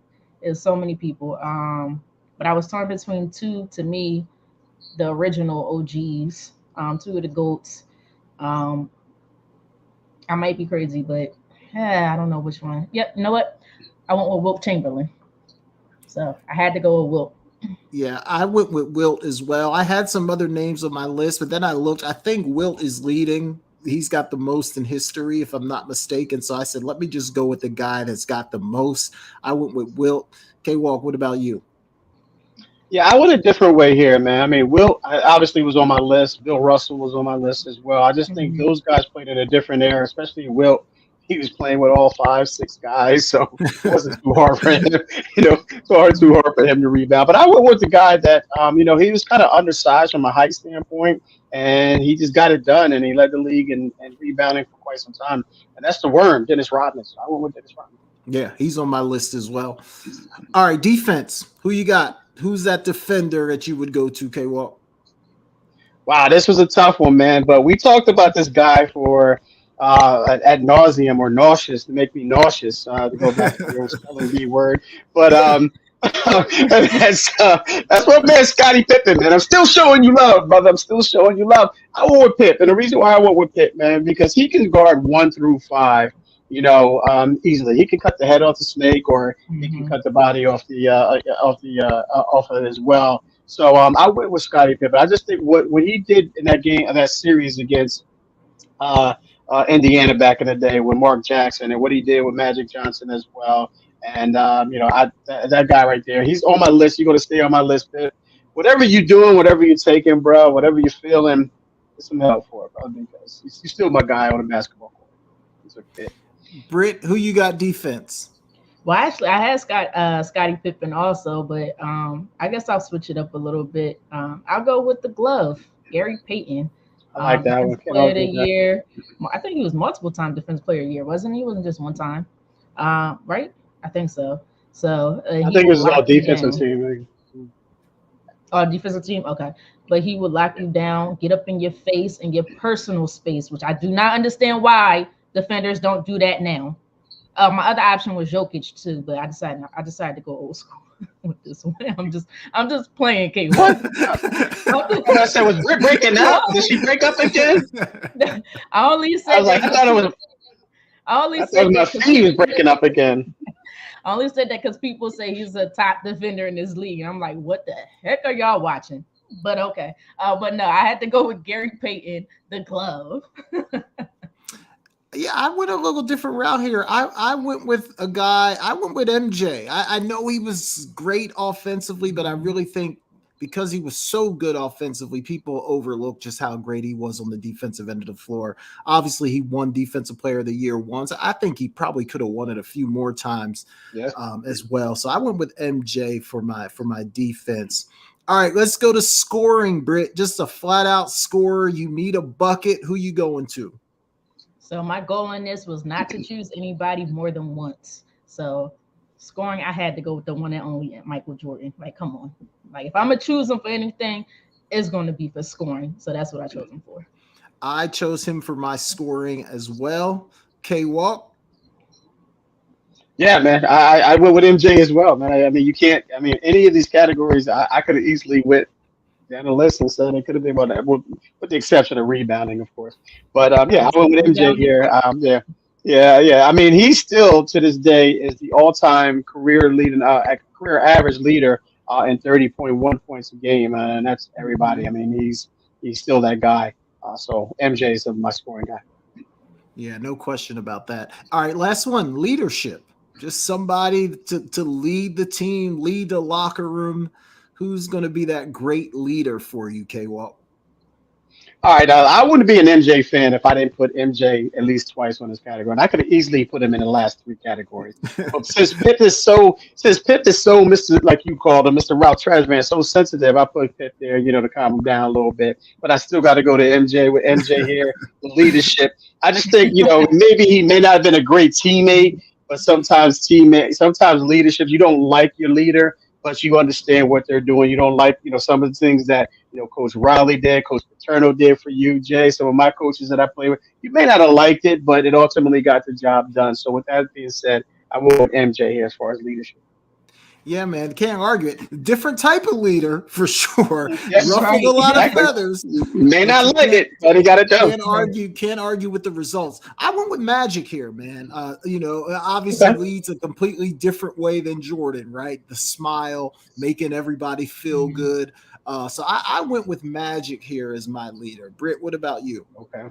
there's so many people. But I was torn between two to me, the original OGs, two of the GOATs. Um, I might be crazy, but I don't know which one. Yep, you know what? I went with Wilt Chamberlain. So I had to go with Wilt. Yeah, I went with Wilt as well. I had some other names on my list, but then I looked. I think Wilt is leading. He's got the most in history, if I'm not mistaken. So I said, let me just go with the guy that's got the most. I went with Wilt. K-Walk, what about you? Yeah, I went a different way here, man. I mean, Will obviously was on my list. Bill Russell was on my list as well. I just think Mhm. those guys played in a different era, especially Will. He was playing with all five, six guys, so it wasn't too hard for him, too hard for him to rebound. But I went with the guy that, he was kind of undersized from a height standpoint, and he just got it done, and he led the league in rebounding for quite some time. And that's the worm, Dennis Rodman. So I went with Dennis Rodman. Yeah, he's on my list as well. All right, defense. Who you got? Who's that defender that you would go to, K-Walk? Wow, this was a tough one, man. But we talked about this guy for ad nauseum or nauseous to make me nauseous to go back to the old spelling bee word. But that's what man Scottie Pippen, man. I'm still showing you love, brother. I'm still showing you love. I went with Pip, and the reason why I went with Pip, man, because he can guard 1 through 5. Easily. He can cut the head off the snake, or he can Mhm. cut the body off of it as well. So I went with Scottie Pippen. I just think what he did in that game, that series against uh, Indiana back in the day with Mark Jackson, and what he did with Magic Johnson as well. And that guy right there, he's on my list. You're gonna stay on my list, Pip. Whatever you're doing, whatever you're taking, bro, whatever you're feeling, get some help for it, bro, because he's still my guy on the basketball court. He's a Pip. Britt, who you got defense? Well, actually, I had Scottie Pippen also, but I guess I'll switch it up a little bit. I'll go with the glove, Gary Payton, I like that one. Defensive Can't Player of the argue with that. Year. I think he was multiple time Defensive Player of the Year, wasn't he? He wasn't just one time, right? I think so. So I he think will this is all lock you defensive down. team. Oh, defensive team, okay. But he would lock you down, get up in your face and your personal space, which I do not understand why defenders don't do that now. My other option was Jokic too, but I decided to go old school with this one. I'm just playing K Walk. What I said was Britt breaking up. Did she break up again? I only I said was like, that because I only I thought said my that because feet was breaking up again. I only said that because people say he's a top defender in this league. And I'm like, what the heck are y'all watching? But okay. But no, I had to go with Gary Payton, the glove. Yeah, I went a little different route here. I went with a guy. I went with MJ. I know he was great offensively, but I really think because he was so good offensively, people overlooked just how great he was on the defensive end of the floor. Obviously, he won Defensive Player of the Year once. I think he probably could have won it a few more times Yeah. as well. So I went with MJ for my defense. All right, let's go to scoring, Britt. Just a flat out scorer. You need a bucket. Who you going to? So my goal in this was not to choose anybody more than once. So scoring, I had to go with the one and only Michael Jordan. Like, come on. Like, if I'm gonna choose him for anything, it's going to be for scoring. So that's what I chose him for. I chose him for my scoring as well. K-Walk. Yeah, man. I went with MJ as well, man. I mean, you can't. I mean, any of these categories, I could have easily went down the list and said it could have been one, with the exception of rebounding, of course. But yeah, I went with MJ here. Yeah. I mean, he still to this day is the all-time career average leader in 30.1 points a game, and that's everybody. I mean, he's still that guy. So MJ is my scoring guy. Yeah, no question about that. All right, last one, leadership. Just somebody to lead the team, lead the locker room. Who's going to be that great leader for you, K-Walk? All right, I wouldn't be an MJ fan if I didn't put MJ at least twice on this category, and I could have easily put him in the last three categories. But since Pip is so Mr. like you called him, Mr. Ralph Trash Man, so sensitive, I put Pip there, to calm him down a little bit. But I still got to go to MJ with MJ here, the leadership. I just think maybe he may not have been a great teammate, but sometimes leadership, you don't like your leader, but you understand what they're doing. You don't like, some of the things that, Coach Riley did, Coach Paterno did for you, Jay. Some of my coaches that I play with, you may not have liked it, but it ultimately got the job done. So with that being said, I will MJ here as far as leadership. Yeah, man, can't argue it. Different type of leader for sure. Yes, Ruffled right. a lot Exactly. of feathers. You may not like it, but he got it done. Can't argue with the results. I went with Magic here, man. Obviously Okay. leads a completely different way than Jordan, right? The smile, making everybody feel good. So I went with Magic here as my leader. Britt, what about you? Okay.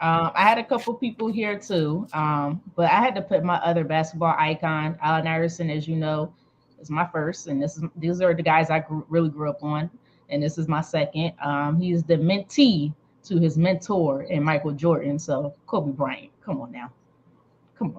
I had a couple people here too, but I had to put my other basketball icon, Allen Iverson, as you know, is my first, and these are the guys I really grew up on, and this is my second. He's the mentee to his mentor and Michael Jordan, so Kobe Bryant. Come on now.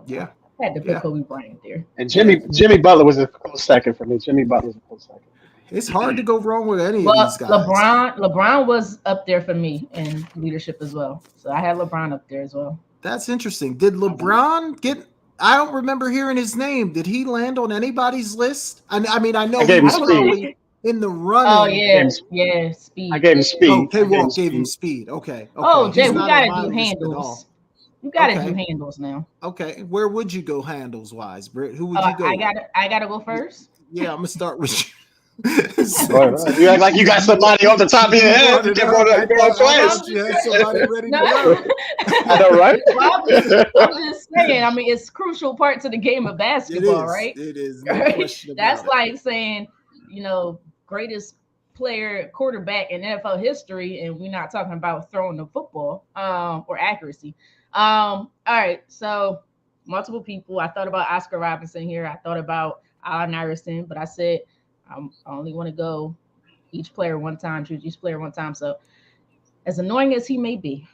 Yeah. I had to put Kobe Bryant there. And Jimmy Butler was a close second for me. Jimmy Butler was a close second. It's hard to go wrong with any of Well, these guys. LeBron was up there for me in leadership as well, so I had LeBron up there as well. That's interesting. Did LeBron get? I don't remember hearing his name. Did he land on anybody's list? I mean, I know I gave he him was speed. probably in the running. Oh yeah, Speed. speed. I gave him speed. Oh, K-Walk gave him speed. Okay. Oh, Jay, He's we not gotta on my do list at all. handles. You gotta Okay. do handles now. Okay, where would you go handles wise, Britt? Who would you go? I gotta go first. Yeah, I'm gonna start with you. You act like you got somebody off the top of your head. You give one twice. You had somebody ready to No. go. I know, right? Well, I'm just saying. I mean, it's crucial part to the game of It basketball, is. right? It is. No Right? question about That's it. like saying, greatest player quarterback in NFL history, and we're not talking about throwing the football or accuracy. All right, so multiple people. I thought about Oscar Robinson here. I thought about Allen Iverson, but I said I only want to go each player one time, choose each player one time. So as annoying as he may be,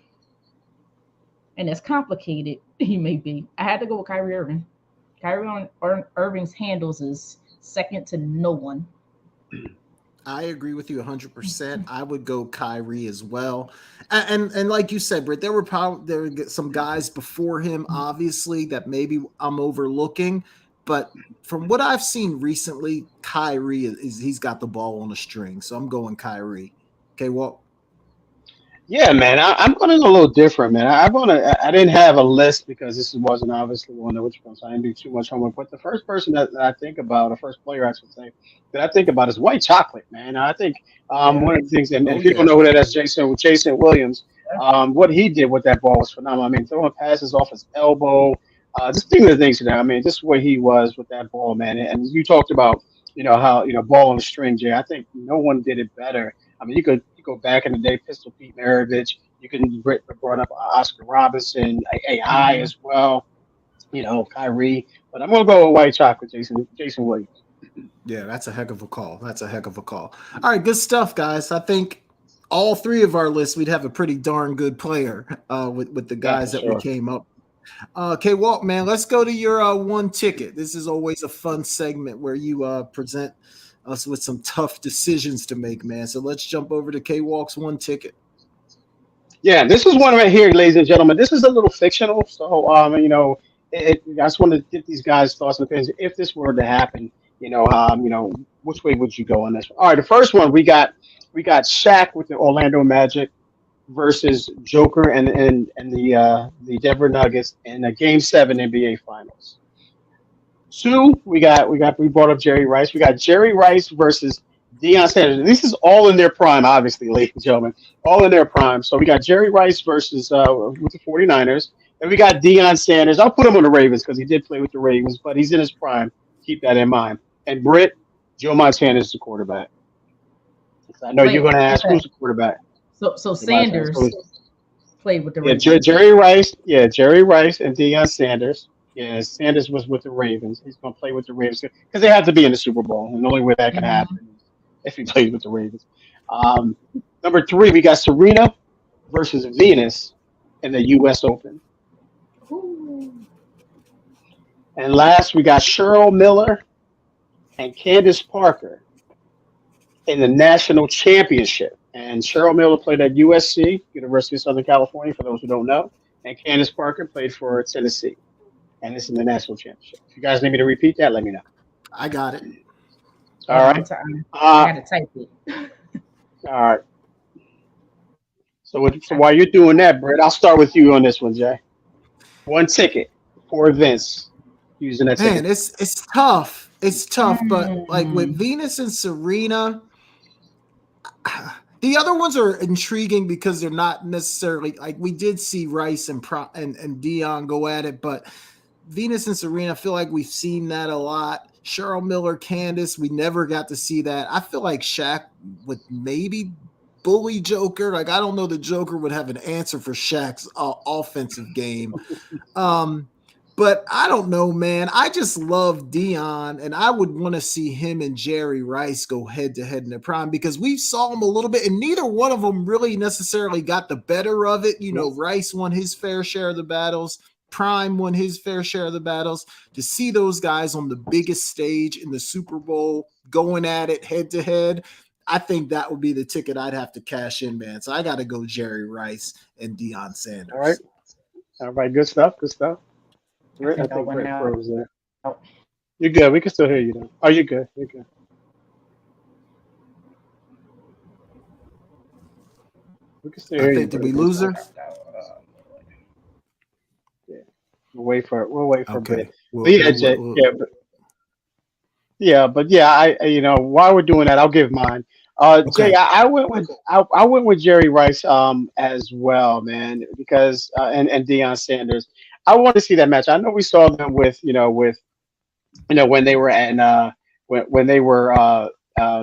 and as complicated he may be, I had to go with Kyrie Irving. Kyrie Irving's handles is second to no one. I agree with you 100%. I would go Kyrie as well. And like you said, Britt, there were some guys before him, obviously, that maybe I'm overlooking. But from what I've seen recently, Kyrie he's got the ball on a string. So I'm going Kyrie. Okay, well. Yeah, man, I'm going to go a little different, man. I didn't have a list because this wasn't obviously one of which ones, so I didn't do too much homework. But the first person that I think about, the first player I should say, that I think about is White Chocolate, man. I think one of the things, and people know who that is, Jason Williams. What he did with that ball was phenomenal. I mean, throwing passes off his elbow, just thinking of things. I mean, just where he was with that ball, man. And you talked about, how ball on the string, Jay. I think no one did it better. I mean, you could go back in the day, Pistol Pete Maravich. You can brought up Oscar Robinson, AI as well. Kyrie. But I'm gonna go with White Chocolate, Jason Williams. Yeah, that's a heck of a call. All right, good stuff, guys. I think all three of our lists, we'd have a pretty darn good player with the guys that we came up. Okay, Walt, man, let's go to your one ticket. This is always a fun segment where you present us with some tough decisions to make, man. So let's jump over to K-Walk's one ticket. Yeah, this is one right here, ladies and gentlemen. This is a little fictional, so I just want to get these guys' thoughts and opinions. If this were to happen, which way would you go on this? All right, the first one we got Shaq with the Orlando Magic versus Joker and the Denver Nuggets in the Game 7 NBA Finals. 2, we brought up Jerry Rice. We got Jerry Rice versus Deion Sanders. This is all in their prime, obviously, ladies and gentlemen. All in their prime. So we got Jerry Rice versus with the 49ers. And we got Deion Sanders. I'll put him on the Ravens because he did play with the Ravens, but he's in his prime. Keep that in mind. And Britt, Joe Montana is the quarterback. I know you're going to ask who's the quarterback. So Sanders played with the Ravens. Jerry Rice and Deion Sanders. Yeah, Sanders was with the Ravens. He's going to play with the Ravens because they have to be in the Super Bowl. And the only way that can happen is if he plays with the Ravens. Number 3, we got Serena versus Venus in the U.S. Open. Ooh. And last, we got Cheryl Miller and Candace Parker in the national championship. And Cheryl Miller played at USC, University of Southern California, for those who don't know. And Candace Parker played for Tennessee. And it's in the national championship. If you guys need me to repeat that, let me know. I got it. All right. I had to type it. All right. So while you're doing that, Brett, I'll start with you on this one, Jay. One ticket for events using that ticket. Man, it's tough. It's tough, but like with Venus and Serena, the other ones are intriguing because they're not necessarily like we did see Rice and Dion go at it, but Venus and Serena, I feel like we've seen that a lot. Cheryl Miller, Candace, we never got to see that. I feel like Shaq would maybe bully Joker. Like, I don't know the Joker would have an answer for Shaq's offensive game. But I don't know, man. I just love Dion, and I would want to see him and Jerry Rice go head-to-head in their prime because we saw them a little bit, and neither one of them really necessarily got the better of it. You know, Rice won his fair share of the battles. Prime won his fair share of the battles. To see those guys on the biggest stage in the Super Bowl going at it head-to-head, I think that would be the ticket I'd have to cash in, man. So I got to go Jerry Rice and Deion Sanders. All right. Good stuff. I think Brett froze there. You're good. We can still hear you, though. Oh, you're good. You're good. We can still hear you. Did we lose her? Yeah. We'll wait for okay. Brett. But while we're doing that, I'll give mine. Okay. Jay, I went with Jerry Rice as well, man, because and Deion Sanders. I want to see that match. I know we saw them with when they were at when they were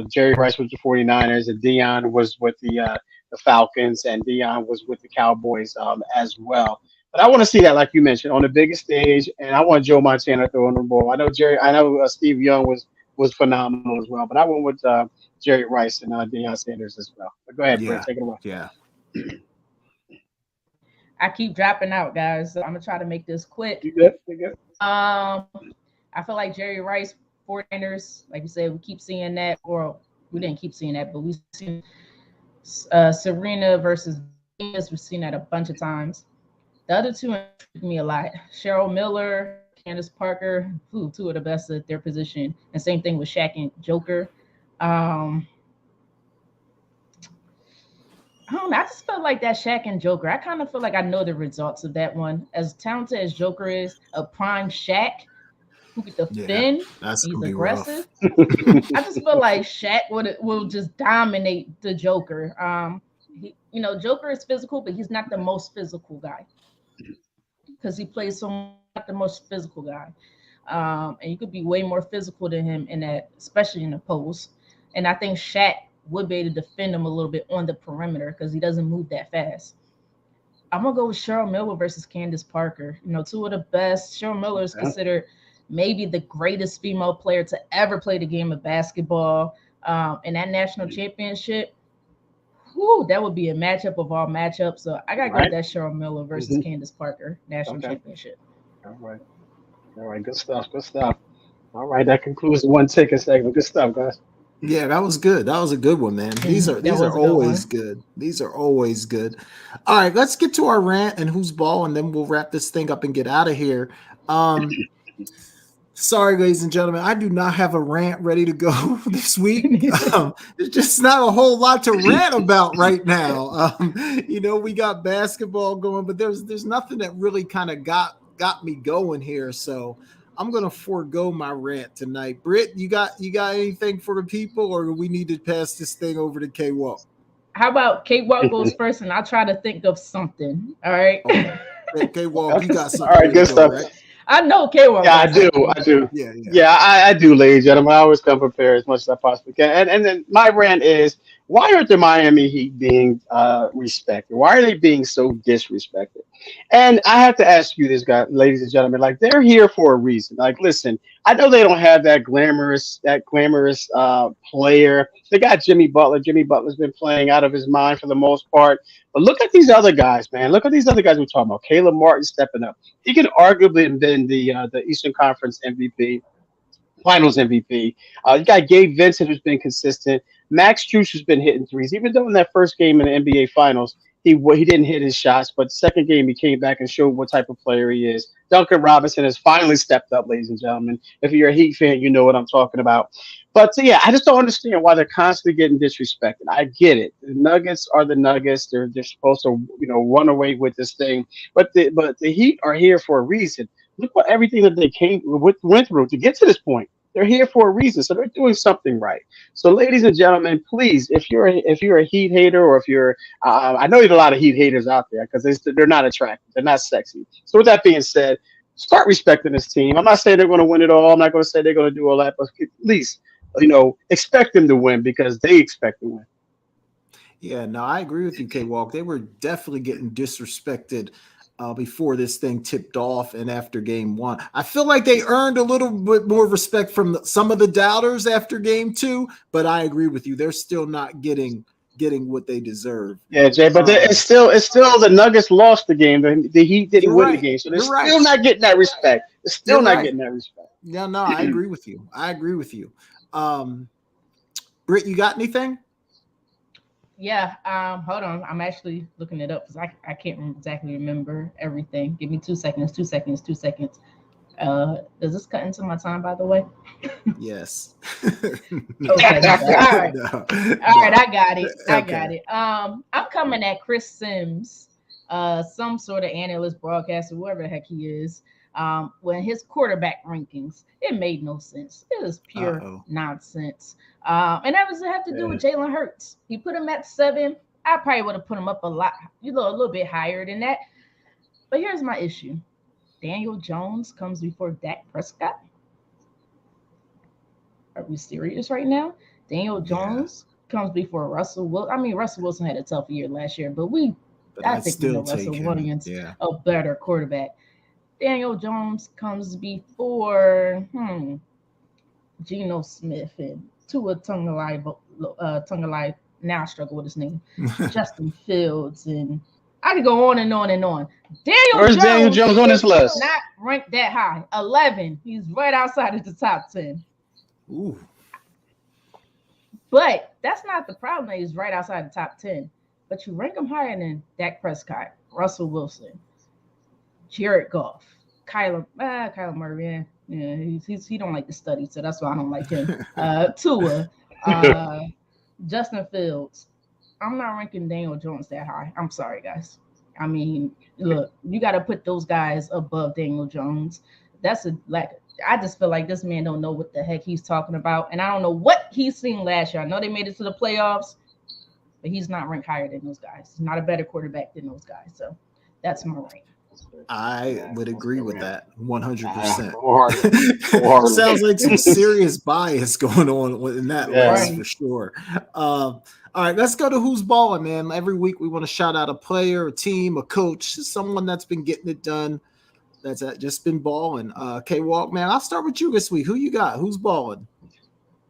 Jerry Rice with the 49ers and Deion was with the Falcons and Deion was with the Cowboys as well. But I want to see that, like you mentioned, on the biggest stage, and I want Joe Montana throwing the ball. I know Steve Young was phenomenal as well, but I went with Jerry Rice and Deion Sanders as well. But go ahead, Brett, take it away. Yeah. I keep dropping out, guys. So I'm gonna try to make this quick. You good? I feel like Jerry Rice, 49ers, like you said, we keep seeing that, or we didn't keep seeing that, but we've seen Serena versus Venus. We've seen that a bunch of times. The other two intrigue me a lot. Cheryl Miller, Candace Parker, two of the best at their position. And same thing with Shaq and Joker. I don't know. I just felt like that Shaq and Joker. I kind of feel like I know the results of that one. As talented as Joker is, a prime Shaq who could defend, he's aggressive. I just feel like Shaq will just dominate the Joker. Joker is physical, but he's not the most physical guy because he plays not the most physical guy. And you could be way more physical than him in that, especially in the post. And I think Shaq would be able to defend him a little bit on the perimeter because he doesn't move that fast. I'm going to go with Cheryl Miller versus Candace Parker. Two of the best. Cheryl Miller is considered maybe the greatest female player to ever play the game of basketball. In that national championship, that would be a matchup of all matchups. So I got to go with that Cheryl Miller versus Candace Parker national championship. All right. Good stuff. All right. That concludes the one ticket segment. Good stuff, guys. Yeah, that was good. That was a good one, man. These are always good. These are always good. All right, let's get to our rant and who's ball, and then we'll wrap this thing up and get out of here. Sorry, ladies and gentlemen, I do not have a rant ready to go this week. There's just not a whole lot to rant about right now. We got basketball going, but there's nothing that really kind of got me going here. So I'm gonna forego my rant tonight. Britt, you got anything for the people, or do we need to pass this thing over to K Walk? How about K Walk goes first, and I'll try to think of something. All right. Okay. K Walk, you got something. All right, good stuff. Right? I know K Walk. Yeah, I do. Yeah, I do, ladies and gentlemen. I always come prepared as much as I possibly can. And then my rant is why aren't the Miami Heat being respected? Why are they being so disrespected? And I have to ask you this, guy, ladies and gentlemen, like they're here for a reason. Like, listen, I know they don't have that glamorous player. They got Jimmy Butler. Jimmy Butler's been playing out of his mind for the most part. But look at these other guys, man. Look at these other guys we're talking about. Caleb Martin stepping up. He could arguably have been the Eastern Conference MVP. Finals MVP. You got Gabe Vincent, who's been consistent. Max Strus, who's been hitting threes. Even though in that first game in the NBA Finals, he didn't hit his shots, but second game he came back and showed what type of player he is. Duncan Robinson has finally stepped up, ladies and gentlemen. If you're a Heat fan, you know what I'm talking about. But yeah, I just don't understand why they're constantly getting disrespected. I get it. The Nuggets are the Nuggets. They're supposed to run away with this thing, but the Heat are here for a reason. Look what everything that they went through to get to this point. They're here for a reason, so they're doing something right. So, ladies and gentlemen, please, if you're a Heat hater, or if you're, I know there's a lot of Heat haters out there because they're not attractive, they're not sexy. So, with that being said, start respecting this team. I'm not saying they're going to win it all. I'm not going to say they're going to do all that, but at least expect them to win because they expect to win. Yeah, no, I agree with you, K-Walk. They were definitely getting disrespected before this thing tipped off and after game one. I feel like they earned a little bit more respect from some of the doubters after game two, but I agree with you. They're still not getting what they deserve. Yeah, Jay, but it's still the Nuggets lost the game. The Heat didn't win the game, so they're still not getting that respect. They're still not getting that respect. Yeah, no, I agree with you. Britt, you got anything? Yeah, hold on. I'm actually looking it up because I can't exactly remember everything. Give me 2 seconds. Does this cut into my time, by the way? Yes. Okay. All right. No. All right, I got it. I'm coming at Chris Sims, some sort of analyst, broadcaster, whoever the heck he is. When his quarterback rankings, it made no sense. It was pure nonsense. And that was have to do with Jalen Hurts. He put him at 7. I probably would have put him up a little bit higher than that. But here's my issue. Daniel Jones comes before Dak Prescott. Are we serious right now? Daniel Jones comes before Russell Wilson. I mean, Russell Wilson had a tough year last year, but I think we know Russell Wilson's a better quarterback. Daniel Jones comes before Geno Smith and Tua Tagovailoa, now I struggle with his name, Justin Fields, and I could go on and on and on. Where's Daniel Jones on this list? Not ranked that high. 11. He's right outside of the top 10. Ooh. But that's not the problem. He's right outside the top 10. But you rank him higher than Dak Prescott, Russell Wilson, Jared Goff, Kyler Murray. Yeah, he don't like to study, so that's why I don't like him. Tua, Justin Fields. I'm not ranking Daniel Jones that high. I'm sorry, guys. I mean, look, you got to put those guys above Daniel Jones. I just feel like this man don't know what the heck he's talking about, and I don't know what he's seen last year. I know they made it to the playoffs, but he's not ranked higher than those guys. He's not a better quarterback than those guys. So that's my rank. I would agree with that 100%. Sounds like some serious bias going on in that list for sure. All right, let's go to who's balling, man. Every week we want to shout out a player, a team, a coach, someone that's been getting it done, that's just been balling. K-Walk, man, I'll start with you this week. Who you got? Who's balling?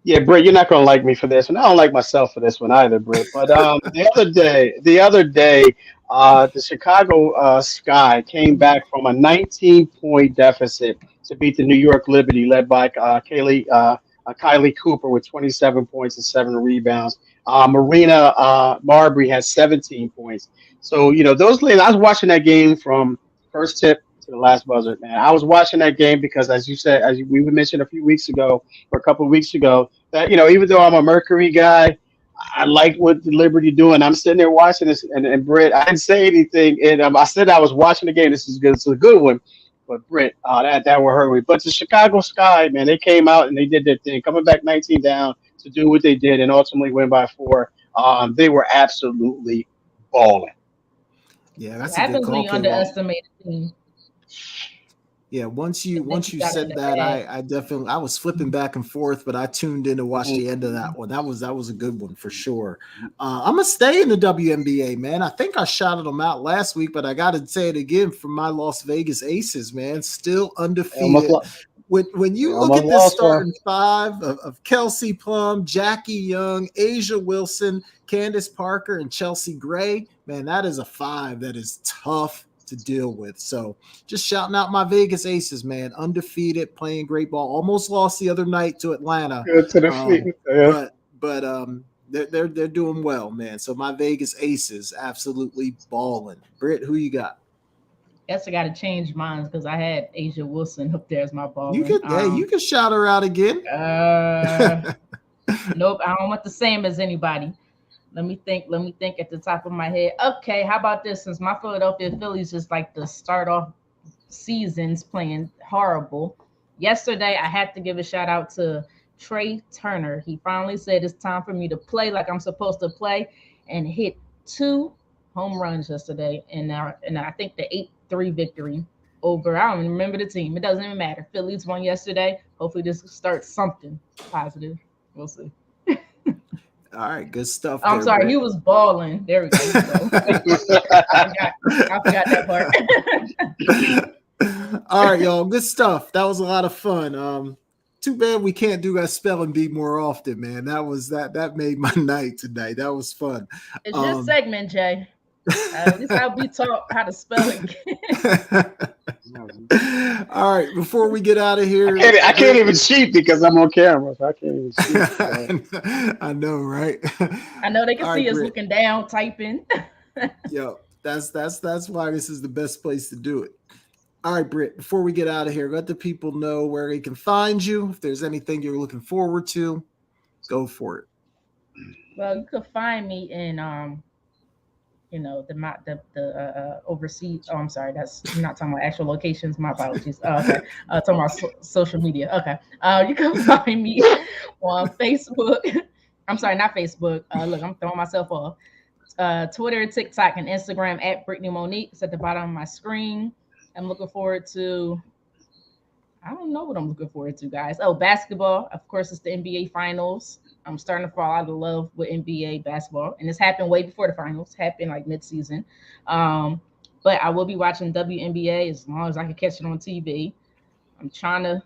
Yeah, Britt, you're not going to like me for this, and I don't like myself for this one either, Britt. But the other day, the Chicago Sky came back from a 19-point deficit to beat the New York Liberty, led by Kylie Cooper with 27 points and 7 rebounds. Marina Marbury has 17 points. So, those ladies, I was watching that game from first tip to the last buzzer, man. I was watching that game because, as you said, we mentioned a couple of weeks ago, that, even though I'm a Mercury guy, I like what the Liberty doing. I'm sitting there watching this, and Britt, I didn't say anything, and I said I was watching the game. This is good. It's a good one. But Britt, that will hurt me. But the Chicago Sky, man, they came out and they did their thing, coming back 19 down to do what they did and ultimately win by 4. They were absolutely balling. Yeah, that's a good call. Underestimated team. Yeah, once you said that, I was flipping back and forth, but I tuned in to watch the end of that one. That was a good one for sure. I'm gonna stay in the WNBA, man. I think I shouted them out last week, but I got to say it again for my Las Vegas Aces, man. Still undefeated. When you look at this starting five of Kelsey Plum, Jackie Young, Asia Wilson, Candace Parker, and Chelsea Gray, man, that is a five that is tough to deal with. So just shouting out my Vegas Aces, man. Undefeated, playing great ball. Almost lost the other night to Atlanta. Good to the feet. Yeah. But they're doing well, man. So my Vegas Aces absolutely balling. Britt, who you got? Guess I got to change mine because I had Asia Wilson up there as my ball. You could shout her out again. Nope, I don't want the same as anybody. Let me think at the top of my head. Okay, how about this? Since my Philadelphia Phillies just like to start off seasons playing horrible. Yesterday, I had to give a shout out to Trey Turner. He finally said it's time for me to play like I'm supposed to play and hit 2 home runs yesterday. And I think the 8-3 victory over, I don't even remember the team. It doesn't even matter. Phillies won yesterday. Hopefully this starts something positive. We'll see. All right, good stuff. I'm sorry, he was balling. There we go. I forgot that part. All right, y'all. Good stuff. That was a lot of fun. Too bad we can't do that spelling bee more often, man. That made my night tonight. That was fun. It's your segment, Jay. At least I'll be taught how to spell it. All right, before we get out of here, I can't even cheat because I'm on camera. So I can't even cheat. I know, right? I know they can see us looking down, typing. Yo, that's why this is the best place to do it. All right, Britt, before we get out of here, let the people know where they can find you. If there's anything you're looking forward to, go for it. Well, you can find me in the overseas. Oh, I'm sorry, that's I'm not talking about actual locations. My apologies. Okay, talking about social media. Okay, you can find me on Facebook. I'm sorry, not Facebook. Look, I'm throwing myself off. Twitter, TikTok, and Instagram at Britne Monique. It's at the bottom of my screen. I'm looking forward to. I don't know what I'm looking forward to, guys. Oh, basketball. Of course, it's the NBA Finals. I'm starting to fall out of love with NBA basketball. And this happened way before the finals. Happened like mid-season. But I will be watching WNBA as long as I can catch it on TV. I'm trying to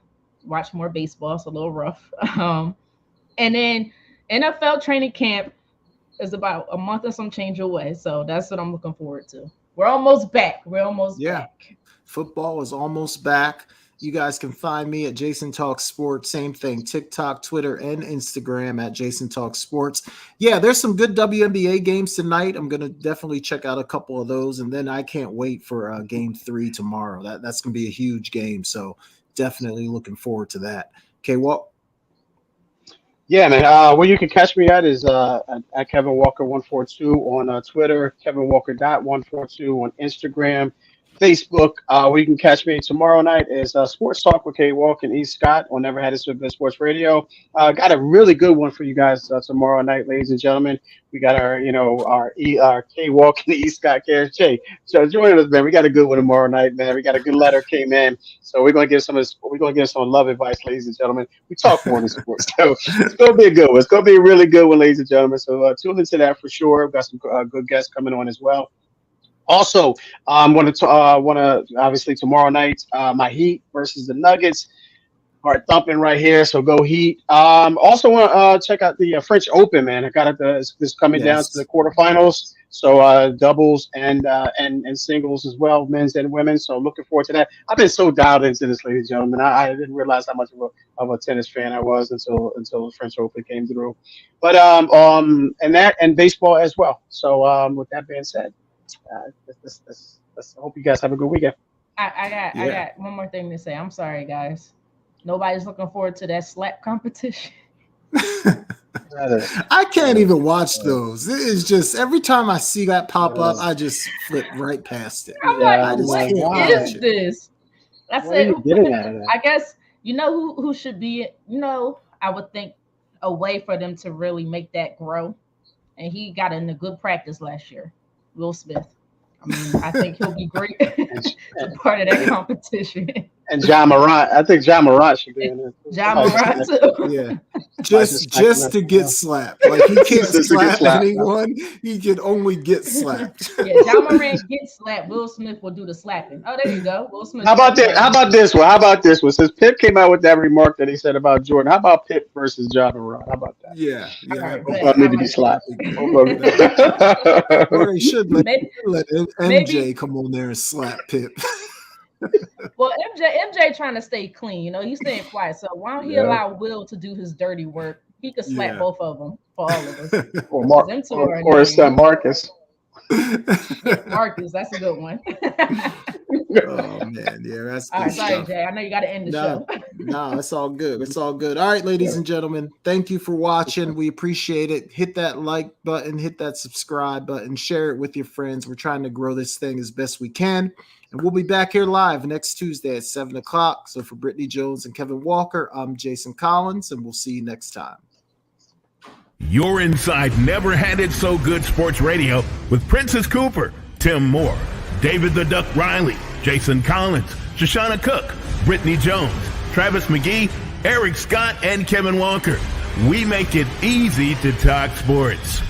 watch more baseball. It's a little rough. And then NFL training camp is about a month and some change away. So that's what I'm looking forward to. We're almost back. Back. Football is almost back. You guys can find me at Jason Talks Sports. Same thing, TikTok, Twitter, and Instagram at Jason Talks Sports. Yeah, there's some good WNBA games tonight. I'm going to definitely check out a couple of those. And then I can't wait for Game 3 tomorrow. That's going to be a huge game. So definitely looking forward to that. Okay, well. Yeah, man. Where you can catch me at is at Kevin Walker 142 on Twitter, KevinWalker.142 on Instagram, Facebook. Where you can catch me tomorrow night is Sports Talk with K Walk and E Scott on Never Had It So Good Sports Radio. Got a really good one for you guys tomorrow night, ladies and gentlemen. We got our K Walk and E Scott KSJ. So joining us, man. We got a good one tomorrow night, man. We got a good letter came in, so we're gonna give some love advice, ladies and gentlemen. We talk more than sports, so it's gonna be a good one. It's gonna be a really good one, ladies and gentlemen. So tune into that for sure. We've got some good guests coming on as well. Also, want to obviously tomorrow night, my Heat versus the Nuggets. Heart thumping right here, so go Heat. Also want to check out the French Open, man. I got this coming down to the quarterfinals, so doubles and singles as well, men's and women. So looking forward to that. I've been so dialed into this, ladies and gentlemen. I didn't realize how much of a tennis fan I was until the French Open came through. But and baseball as well. So with that being said. I hope you guys have a good weekend. I got one more thing to say. I'm sorry, guys. Nobody's looking forward to that slap competition. I can't even watch those. It is just every time I see that pop up, I just flip right past it. I'm like, what is this? I said, I guess who should be. I would think a way for them to really make that grow, and he got in a good practice last year. Will Smith. I mean, I think he'll be great as part of that competition. And John Morant. I think John Morant should be in there. John Morant too. Yeah, just to get slapped. Like he can't slap anyone. He can only get slapped. Yeah, John Morant gets slapped. Will Smith will do the slapping. Oh, there you go. Will Smith. How about this? How about this one? How about this one? Since Pip came out with that remark that he said about Jordan, how about Pip versus John Morant? How about that? Yeah. Right, Both need to be slapped. Or they should let MJ come on there and slap Pip. Well, MJ trying to stay clean. You know, he's staying quiet. So why don't he allow Will to do his dirty work? He could slap both of them for all of us. or his son Marcus. Marcus, that's a good one. Oh man, yeah, that's all right. Sorry, Jay. I know you got to end the show. No, it's all good. It's all good. All right, ladies and gentlemen, thank you for watching. We appreciate it. Hit that like button, hit that subscribe button, share it with your friends. We're trying to grow this thing as best we can. And we'll be back here live next Tuesday at 7 o'clock. So for Britne Jones and Kevin Walker, I'm Jason Collins, and we'll see you next time. You're inside Never Had It So Good Sports Radio with Princess Cooper, Tim Moore, David the Duck Riley, Jason Collins, Shoshana Cook, Britne Jones, Travis McGee, Eric Scott, and Kevin Walker. We make it easy to talk sports.